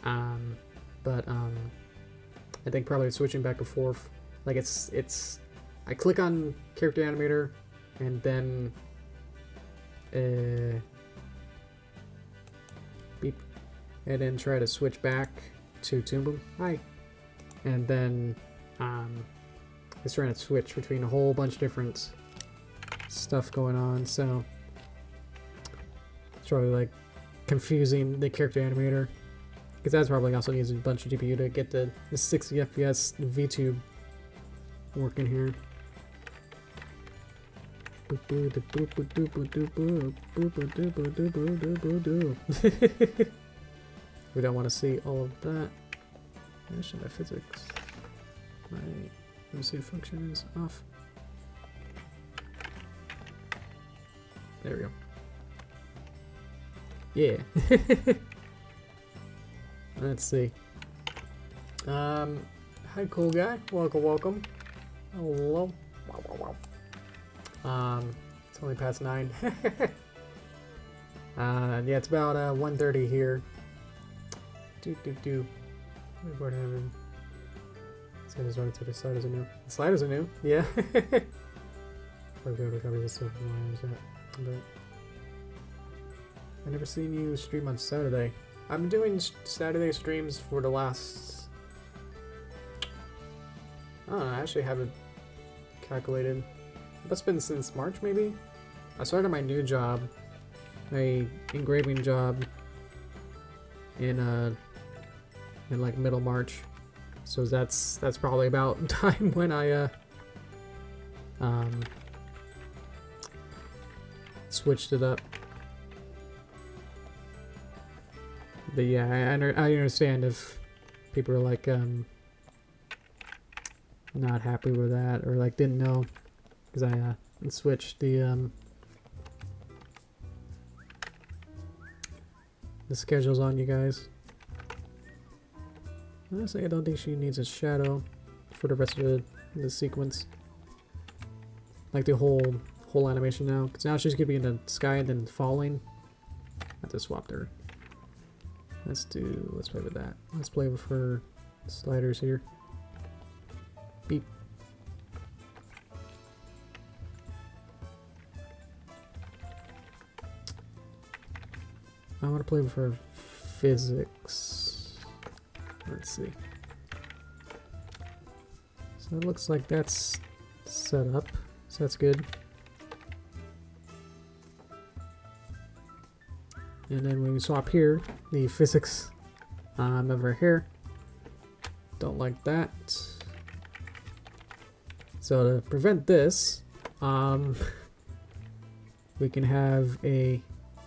But I think probably switching back and forth, like it's I click on Character Animator and then beep, and then try to switch back to Toon. Hi. And then it's trying to switch between a whole bunch of different stuff going on, so it's probably like confusing the Character Animator, because that's probably also needs a bunch of GPU to get the 60 FPS VTube working here. We don't want to see all of that. Actually, my physics. My MC function is off. There we go. Yeah. Let's see. Hi, cool guy. Welcome, welcome. Hello. It's only past 9. Yeah, it's about 1:30 here. Sliders are new. The sliders are new, yeah. But I've never seen you stream on Saturday. I've been doing Saturday streams for the last... I don't know, I actually haven't calculated. That's been since March, maybe? I started my new job, my engraving job, in like middle March. So that's probably about time when I switched it up. But yeah, I understand if people are like not happy with that, or like didn't know, because I switched the schedules on you guys. Honestly, I don't think she needs a shadow for the rest of the sequence. Like the whole animation now, because now she's gonna be in the sky and then falling. I have to swap her. Let's play with that. Let's play with her sliders here. Beep. I want to play with her physics. Let's see. So it looks like that's set up, so that's good. And then when we swap here, the physics of her hair, don't like that. So to prevent this, we can have a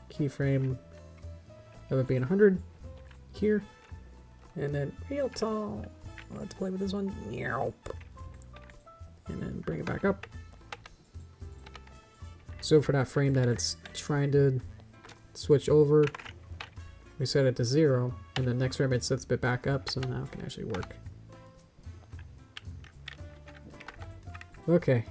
keyframe of it being 100 here, and then real tall. Let's play with this one. And then bring it back up. So for that frame that it's trying to switch over, we set it to 0, and the next frame it sets it back up, so now it can actually work. Okay.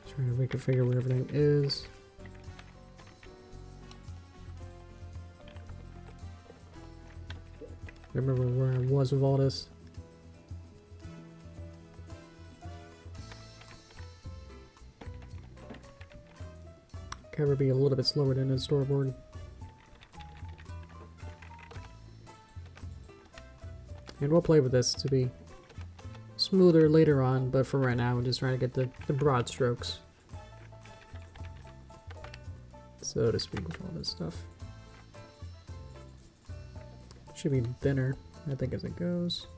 Trying to reconfigure where everything is. Remember where I was with all this. Cover be a little bit slower than the storyboard. And we'll play with this to be smoother later on, but for right now we're just trying to get the broad strokes, so to speak, with all this stuff. Should be thinner, I think, as it goes.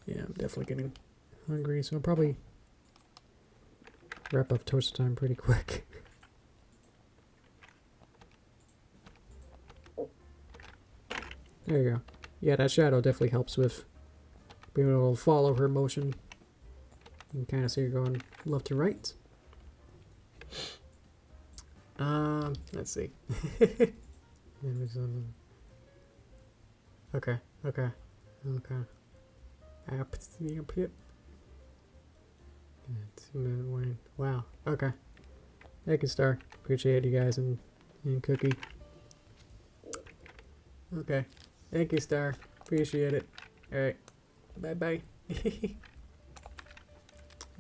Yeah, I'm definitely getting hungry, so I'll probably wrap up toast time pretty quick. There you go. Yeah, that shadow definitely helps with being able to follow her motion. You can kind of see her going left to right. Let's see. Okay. Wow. Okay. Thank you, Star. Appreciate you guys and Cookie. Okay. Thank you, Star. Appreciate it. Alright. Bye-bye. Let me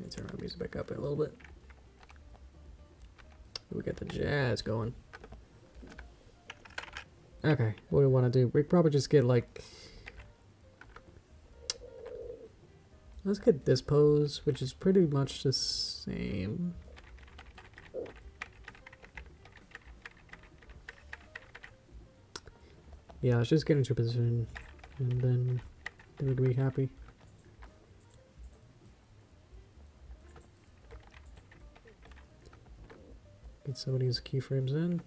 turn our music back up a little bit. We got the jazz going. Okay. What do we want to do? We probably just get like... Let's get this pose, which is pretty much the same. Yeah, let's just get into position, and then we can be happy. Get some of these keyframes in.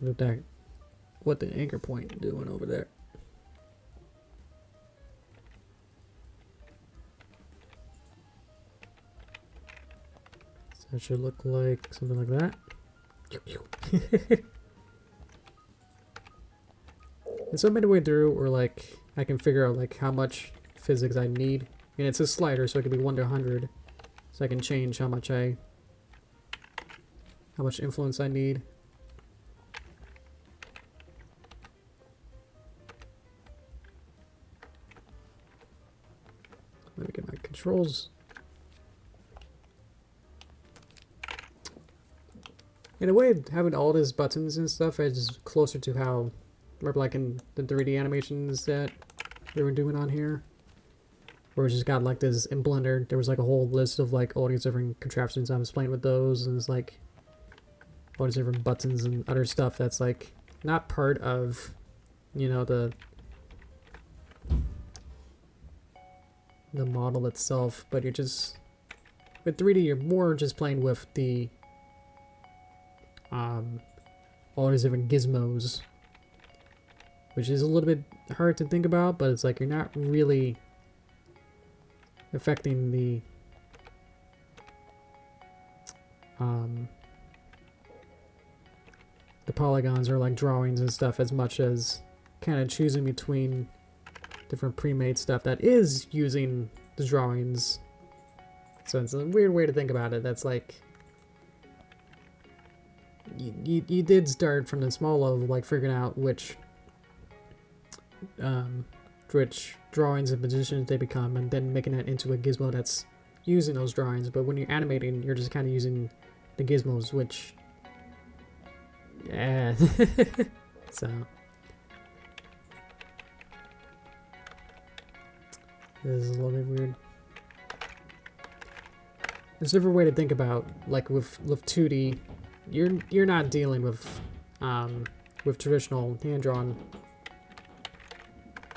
Look at what the anchor point doing over there. So it should look like something like that. And so midway through, or like I can figure out like how much physics I need, and it's a slider, so it can be 1 to 100, so I can change how much influence I need. Let me get my controls. In a way, having all these buttons and stuff is closer to how, remember like in the 3D animations that they were doing on here? Where it just got like this, in Blender, there was like a whole list of like all these different contraptions. I was playing with those, and it's like all these different buttons and other stuff that's like not part of, you know, the model itself, but you're just, with 3D you're more just playing with the all these different gizmos, which is a little bit hard to think about, but it's like you're not really affecting the polygons or like drawings and stuff as much as kind of choosing between different pre-made stuff that is using the drawings. So it's a weird way to think about it. That's like you did start from the small level, like figuring out which drawings and positions they become, and then making that into a gizmo that's using those drawings. But when you're animating, you're just kind of using the gizmos, which, yeah. So this is a little bit weird. There's a different way to think about, like with 2D, you're not dealing with traditional hand-drawn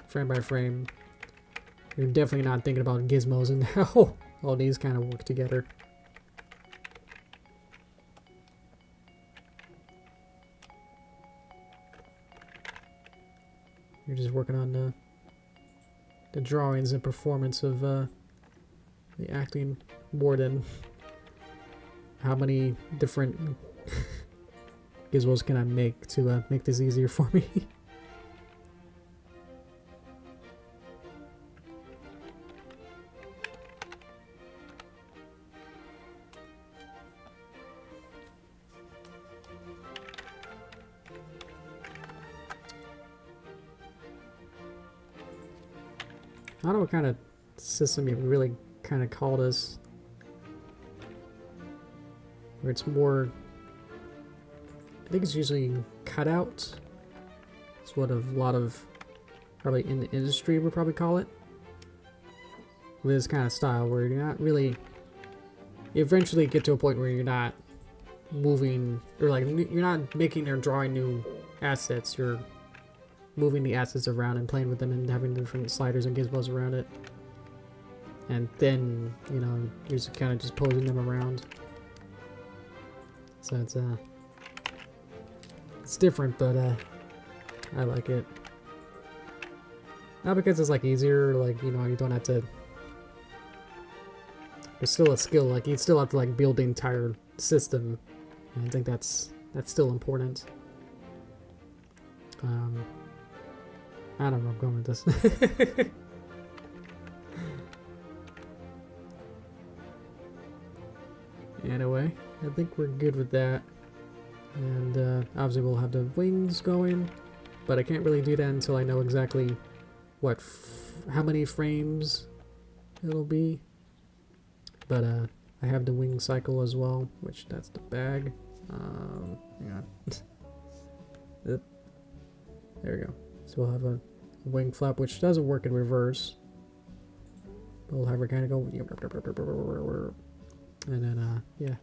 frame by frame. You're definitely not thinking about gizmos and how all these kind of work together. You're just working on the drawings and performance of the acting more than how many different gizmos can I make to make this easier for me. I don't know what kind of system you really kind of call this, where it's more, I think it's usually cutout. It's what a lot of probably in the industry would probably call it. With this kind of style where you're not really, you eventually get to a point where you're not moving, or like you're not making or drawing new assets, you're moving the assets around and playing with them and having different sliders and gizmos around it. And then, you know, you're just kind of just posing them around. So it's different, but I like it. Not because it's like easier, like, you know, you don't have to, there's still a skill, like you still have to like build the entire system, and I think that's still important. I don't know where I'm going with this. Anyway, I think we're good with that. And obviously we'll have the wings going, but I can't really do that until I know exactly what, how many frames it'll be. But I have the wing cycle as well, which that's the bag. Yeah. Yep. There we go. So we'll have a wing flap, which doesn't work in reverse. But we'll have her kind of go, and then yeah.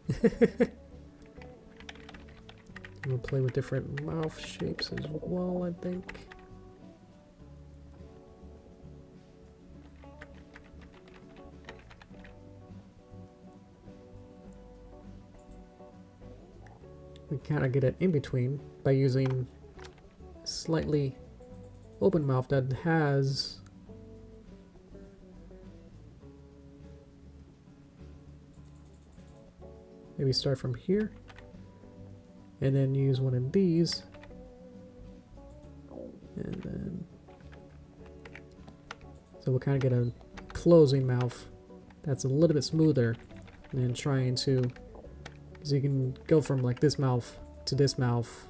We'll play with different mouth shapes as well, I think. We kind of get it in between by using a slightly open mouth that has maybe start from here and then use one of these, and then so we'll kind of get a closing mouth that's a little bit smoother, and then trying to, because you can go from like this mouth to this mouth,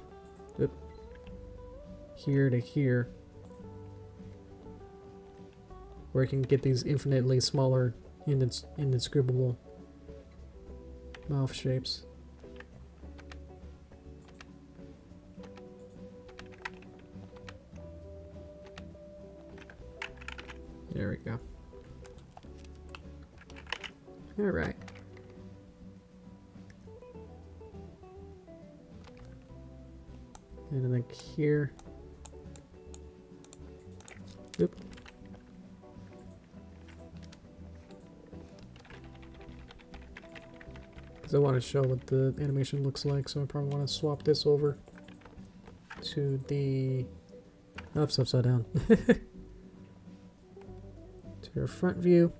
here to here, where you can get these infinitely smaller indescribable mouth shapes. There we go. Alright. And then here. Oop. Because I want to show what the animation looks like, so I probably want to swap this over to the... Oh, it's upside down. To your front view.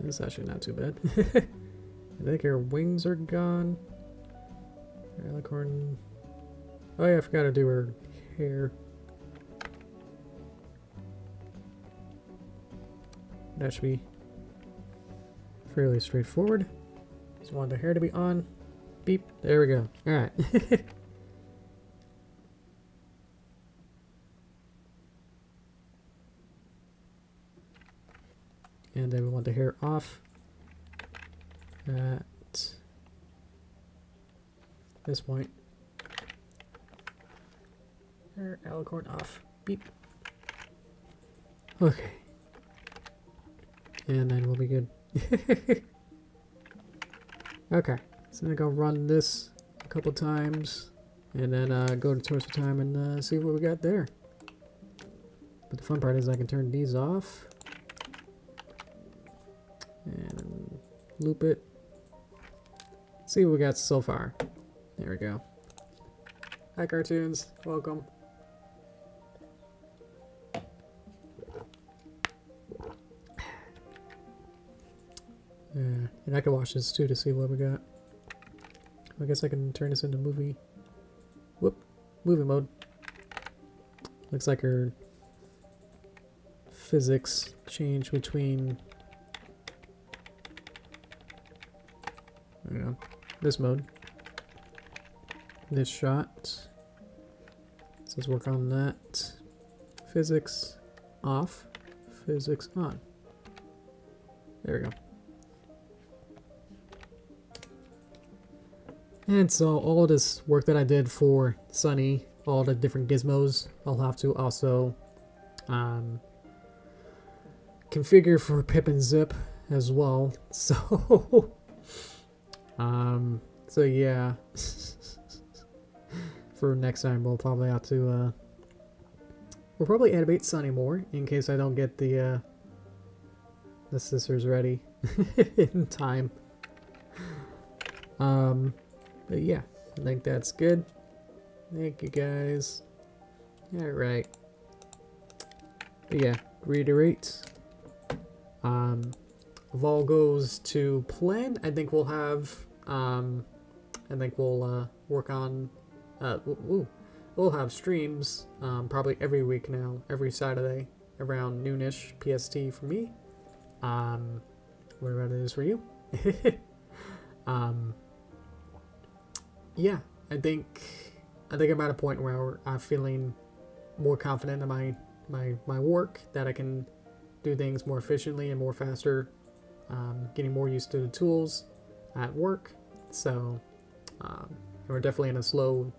This is actually not too bad. I think her wings are gone. Alicorn. Oh yeah, I forgot to do her hair. That should be fairly straightforward. Just want the hair to be on. Beep. There we go. Alright. And then we want the hair off at this point. Hair alicorn off. Beep. Okay. And then we'll be good. Okay. So I'm gonna go run this a couple times and then go to torso time and see what we got there. But the fun part is I can turn these off. And loop it. See what we got so far. There we go. Hi cartoons, welcome. And I can watch this too to see what we got. I guess I can turn this into movie. Whoop, movie mode. Looks like her physics change between this mode, this shot. So let's work on that. Physics off, physics on. There we go. And so all this work that I did for Sunny, all the different gizmos, I'll have to also configure for Pip and Zip as well. So so yeah. For next time we'll probably have to we'll probably animate Sunny more in case I don't get the scissors ready in time. But yeah, I think that's good. Thank you guys. Alright. Yeah, reiterate. If all goes to plan, I think we'll have work on we'll have streams probably every week now, every Saturday around noonish PST for me. Whatever it is for you. Yeah, I think I'm at a point where I'm feeling more confident in my work, that I can do things more efficiently and more faster, getting more used to the tools at work. So we're definitely in a slow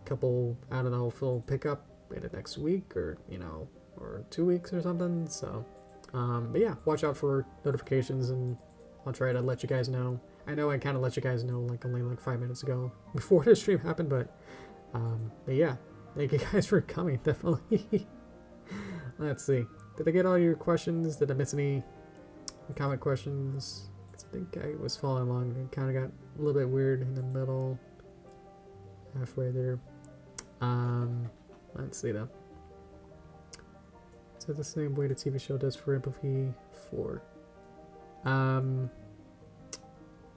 couple, I don't know if it'll pick up in the next week or or 2 weeks or something. So but yeah, watch out for notifications and I'll try to let you guys know. I know I kind of let you guys know only 5 minutes ago before the stream happened, but yeah, thank you guys for coming, definitely. Let's see. Did I get all your questions? Did I miss any comment questions? I think I was following along and kind of got a little bit weird in the middle, halfway there. Let's see though. Is that the same way the TV show does for MLP 4?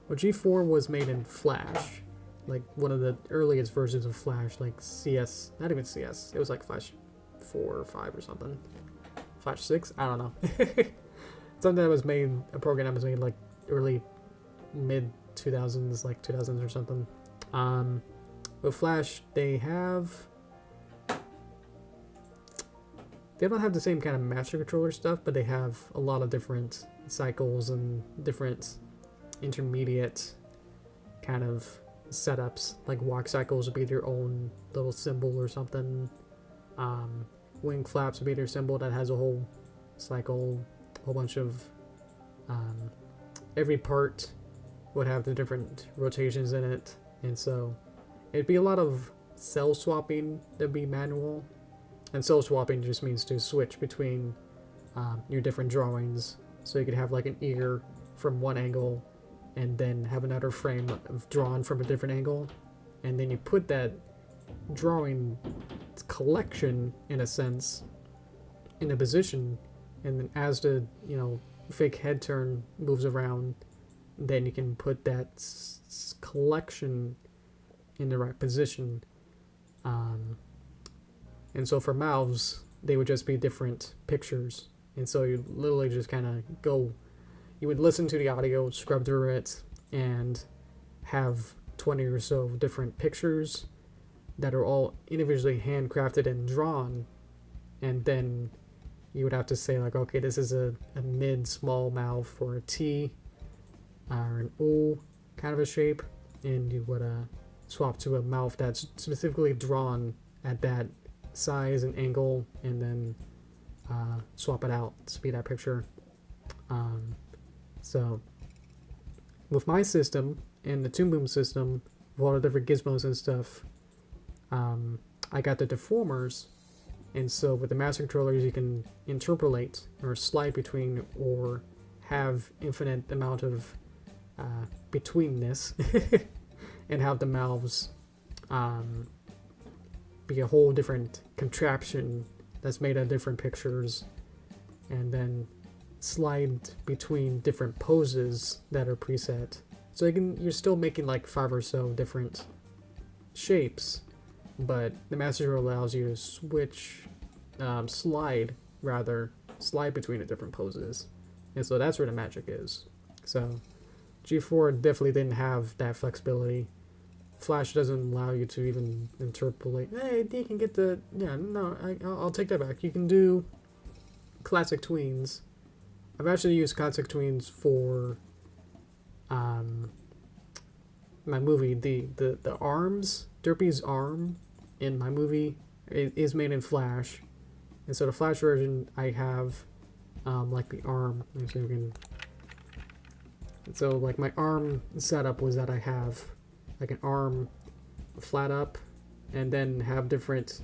Well, G4 was made in Flash, like one of the earliest versions of Flash, like CS, not even CS, it was like Flash 4 or 5 or something. Flash 6? I don't know. Something that was made, a program that was made like early, mid 2000s, like 2000s or something. With Flash, they don't have the same kind of master controller stuff, but they have a lot of different cycles and different intermediate kind of setups. Like walk cycles would be their own little symbol or something. Wing flaps would be their symbol that has a whole cycle, a whole bunch of every part would have the different rotations in it, and so it'd be a lot of cell swapping that'd be manual. And cell swapping just means to switch between your different drawings, so you could have like an ear from one angle and then have another frame of drawn from a different angle, and then you put that drawing collection in a sense in a position, and then as the fake head turn moves around, then you can put that collection in the right position. And so for mouths, they would just be different pictures, and so you literally just kind of go, you would listen to the audio, scrub through it, and have 20 or so different pictures that are all individually handcrafted and drawn, and then you would have to say like, okay, this is a mid-small mouth or a T or an O kind of a shape, and you would swap to a mouth that's specifically drawn at that size and angle, and then swap it out to be that picture. So with my system and the Toon Boom system, with all the different gizmos and stuff, I got the deformers, and so with the master controllers you can interpolate or slide between or have infinite amount of betweenness and have the mouths be a whole different contraption that's made of different pictures, and then slide between different poses that are preset. So you're still making like 5 or so different shapes, but the master controller allows you to switch, slide between the different poses, and so that's where the magic is. So G4 definitely didn't have that flexibility. Flash doesn't allow you to even interpolate. Hey, you can get the... Yeah, no, I'll take that back. You can do classic tweens. I've actually used classic tweens for my movie. The arms, Derpy's arm in my movie is made in Flash. And so the Flash version, I have like the arm. Let me see if we can... So like my arm setup was that I have like an arm flat up, and then have different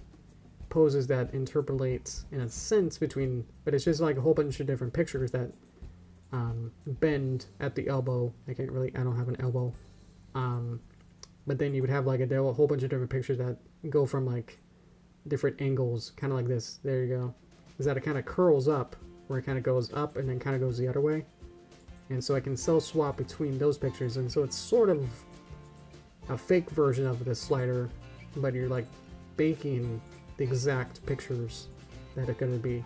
poses that interpolate in a sense between, but it's just like a whole bunch of different pictures that bend at the elbow. I don't have an elbow. But then you would have like a whole bunch of different pictures that go from like different angles, kind of like this. There you go. Is that it kind of curls up, where it kind of goes up and then kind of goes the other way. And so I can cell swap between those pictures, and so it's sort of a fake version of the slider, but you're like baking the exact pictures that are going to be.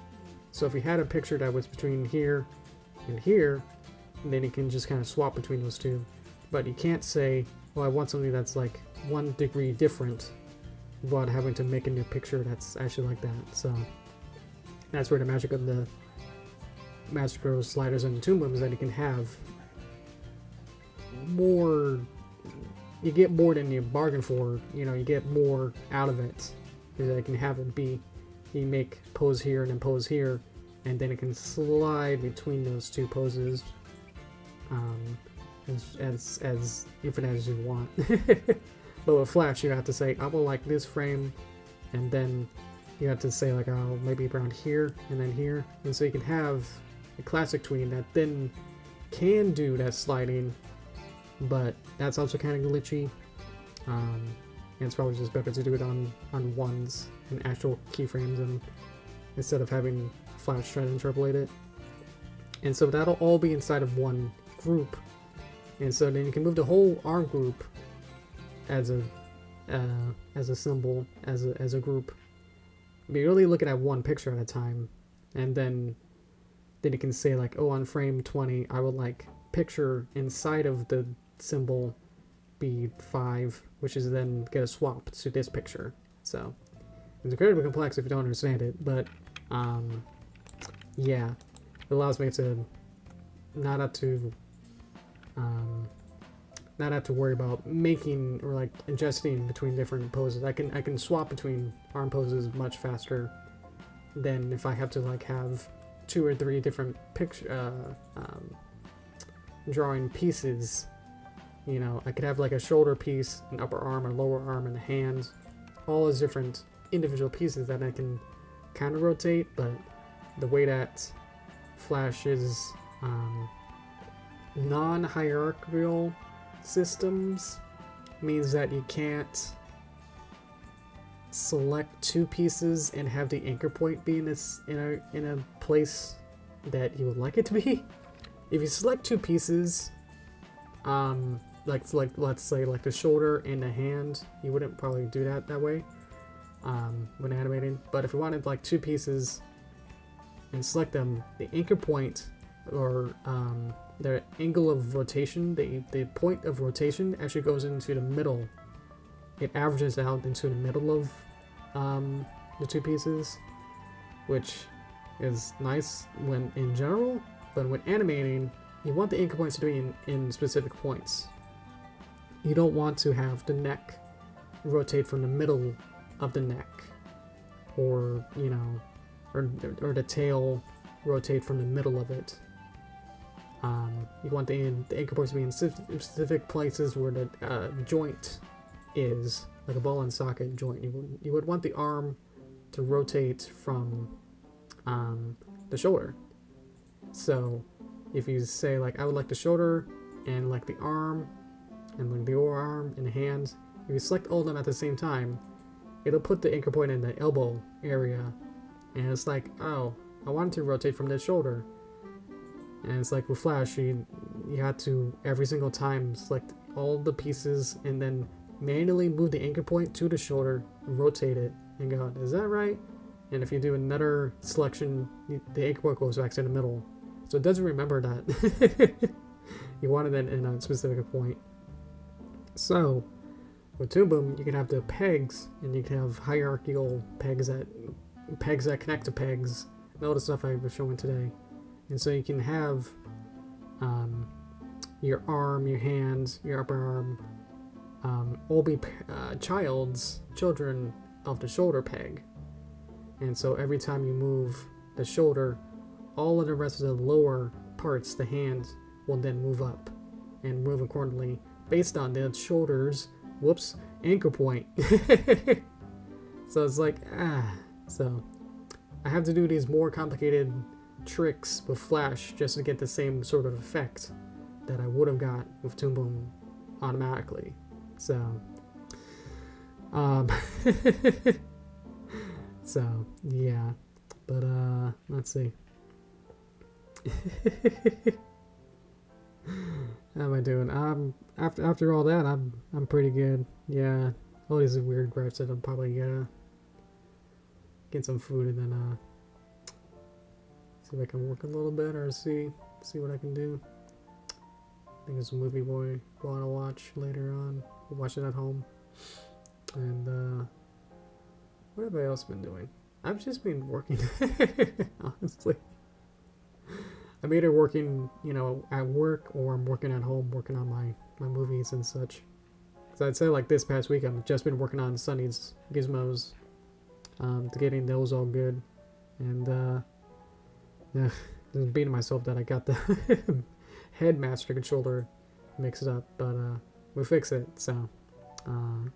So if you had a picture that was between here and here, then you can just kind of swap between those two. But you can't say, well, I want something that's like 1 degree different without having to make a new picture that's actually like that. So that's where the magic of the Master Controller sliders and Toon Boom is that you can have more. You get more than you bargain for. You get more out of it. Because I can have it be, you make pose here and then pose here, and then it can slide between those two poses as infinite as you want. But with Flash, you have to say, I will like this frame, and then you have to say like, oh, maybe around here and then here, and so you can have a classic tween that then can do that sliding, but that's also kind of glitchy. And it's probably just better to do it on ones and actual keyframes, and instead of having Flash try to interpolate it. And so that'll all be inside of one group, and so then you can move the whole arm group as a symbol, as a group. But you're really looking at one picture at a time, and then you can say like, oh, on frame 20, I would like picture inside of the symbol be 5, which is then get a swap to this picture. So it's incredibly complex if you don't understand it, but yeah, it allows me to not have to worry about making or like adjusting between different poses. I can swap between arm poses much faster than if I have to like have 2 or 3 different drawing pieces. You know, I could have like a shoulder piece, an upper arm, a lower arm, and a hand, all as different individual pieces that I can kind of rotate. But the way that Flash's non-hierarchical systems means that you can't select 2 pieces and have the anchor point be in a place that you would like it to be. If you select 2 pieces, like let's say like the shoulder and the hand, you wouldn't probably do that way when animating. But if you wanted like 2 pieces and select them, the anchor point or the angle of rotation, the point of rotation actually goes into the middle. It averages out into the middle of the 2 pieces, which is nice when in general, but when animating, you want the anchor points to be in specific points. You don't want to have the neck rotate from the middle of the neck, or you know, or the tail rotate from the middle of it. You want the anchor points to be in specific places where the joint is, like a ball and socket joint. You would want the arm to rotate from the shoulder. So if you say like I would like the shoulder and like the arm and like the forearm and the hand, if you select all of them at the same time, it'll put the anchor point in the elbow area, and it's like, oh, I wanted to rotate from the shoulder. And it's like with Flash, you had to every single time select all the pieces and then manually move the anchor point to the shoulder, rotate it, and go, is that right? And if you do another selection, the anchor point goes back to the middle. So it doesn't remember that. You wanted it in a specific point. So with Toon Boom, you can have the pegs, and you can have hierarchical pegs that connect to pegs, and all the stuff I was showing today. And so you can have your arm, your hands, your upper arm, all be children of the shoulder peg. And so every time you move the shoulder, all of the rest of the lower parts, the hand, will then move up and move accordingly based on the shoulder's, anchor point. So it's like, so I have to do these more complicated tricks with Flash just to get the same sort of effect that I would have got with Toon Boom automatically. So so yeah, but let's see. How am I doing? After all that, I'm pretty good. Yeah, all these weird gripes that I'm probably get some food and then see if I can work a little bit or see what I can do. I think there's a movie boy want to watch later on. We'll watch it at home. And what have I else been doing? I've just been working, honestly. I'm either working, you know, at work, or I'm working at home, working on my movies and such. So I'd say like this past week, I've just been working on Sunny's Gizmos, to getting those all good. And yeah, just beating myself that I got the Headmaster controller mixed up, but we'll fix it. So I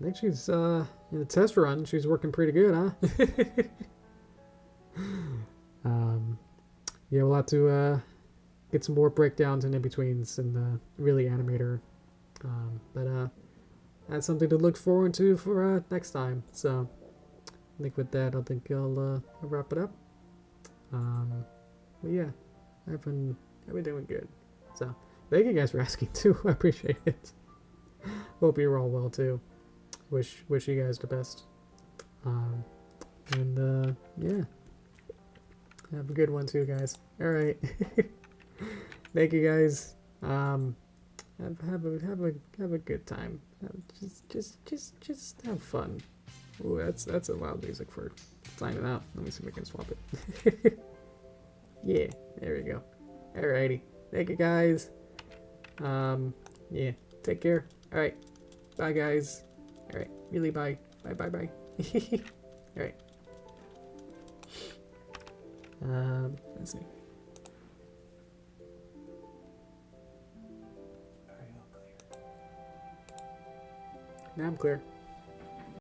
think she's in the test run. She's working pretty good, huh? Yeah, we'll have to get some more breakdowns and in-betweens in the really animator. But that's something to look forward to for next time. So I think with that, I'll wrap it up. But yeah, I've been doing good. So thank you guys for asking too. I appreciate it. Hope you're all well too. Wish you guys the best. And yeah. Have a good one too, guys. All right. Thank you, guys. Have a good time. Just have fun. Ooh, that's a loud music for signing out. Let me see if I can swap it. Yeah, there we go. Alrighty. Thank you, guys. Yeah. Take care. Alright. Bye, guys. Alright. Really, bye. Bye, bye, bye. Alright. Let's see. Alright, all clear. Now I'm clear.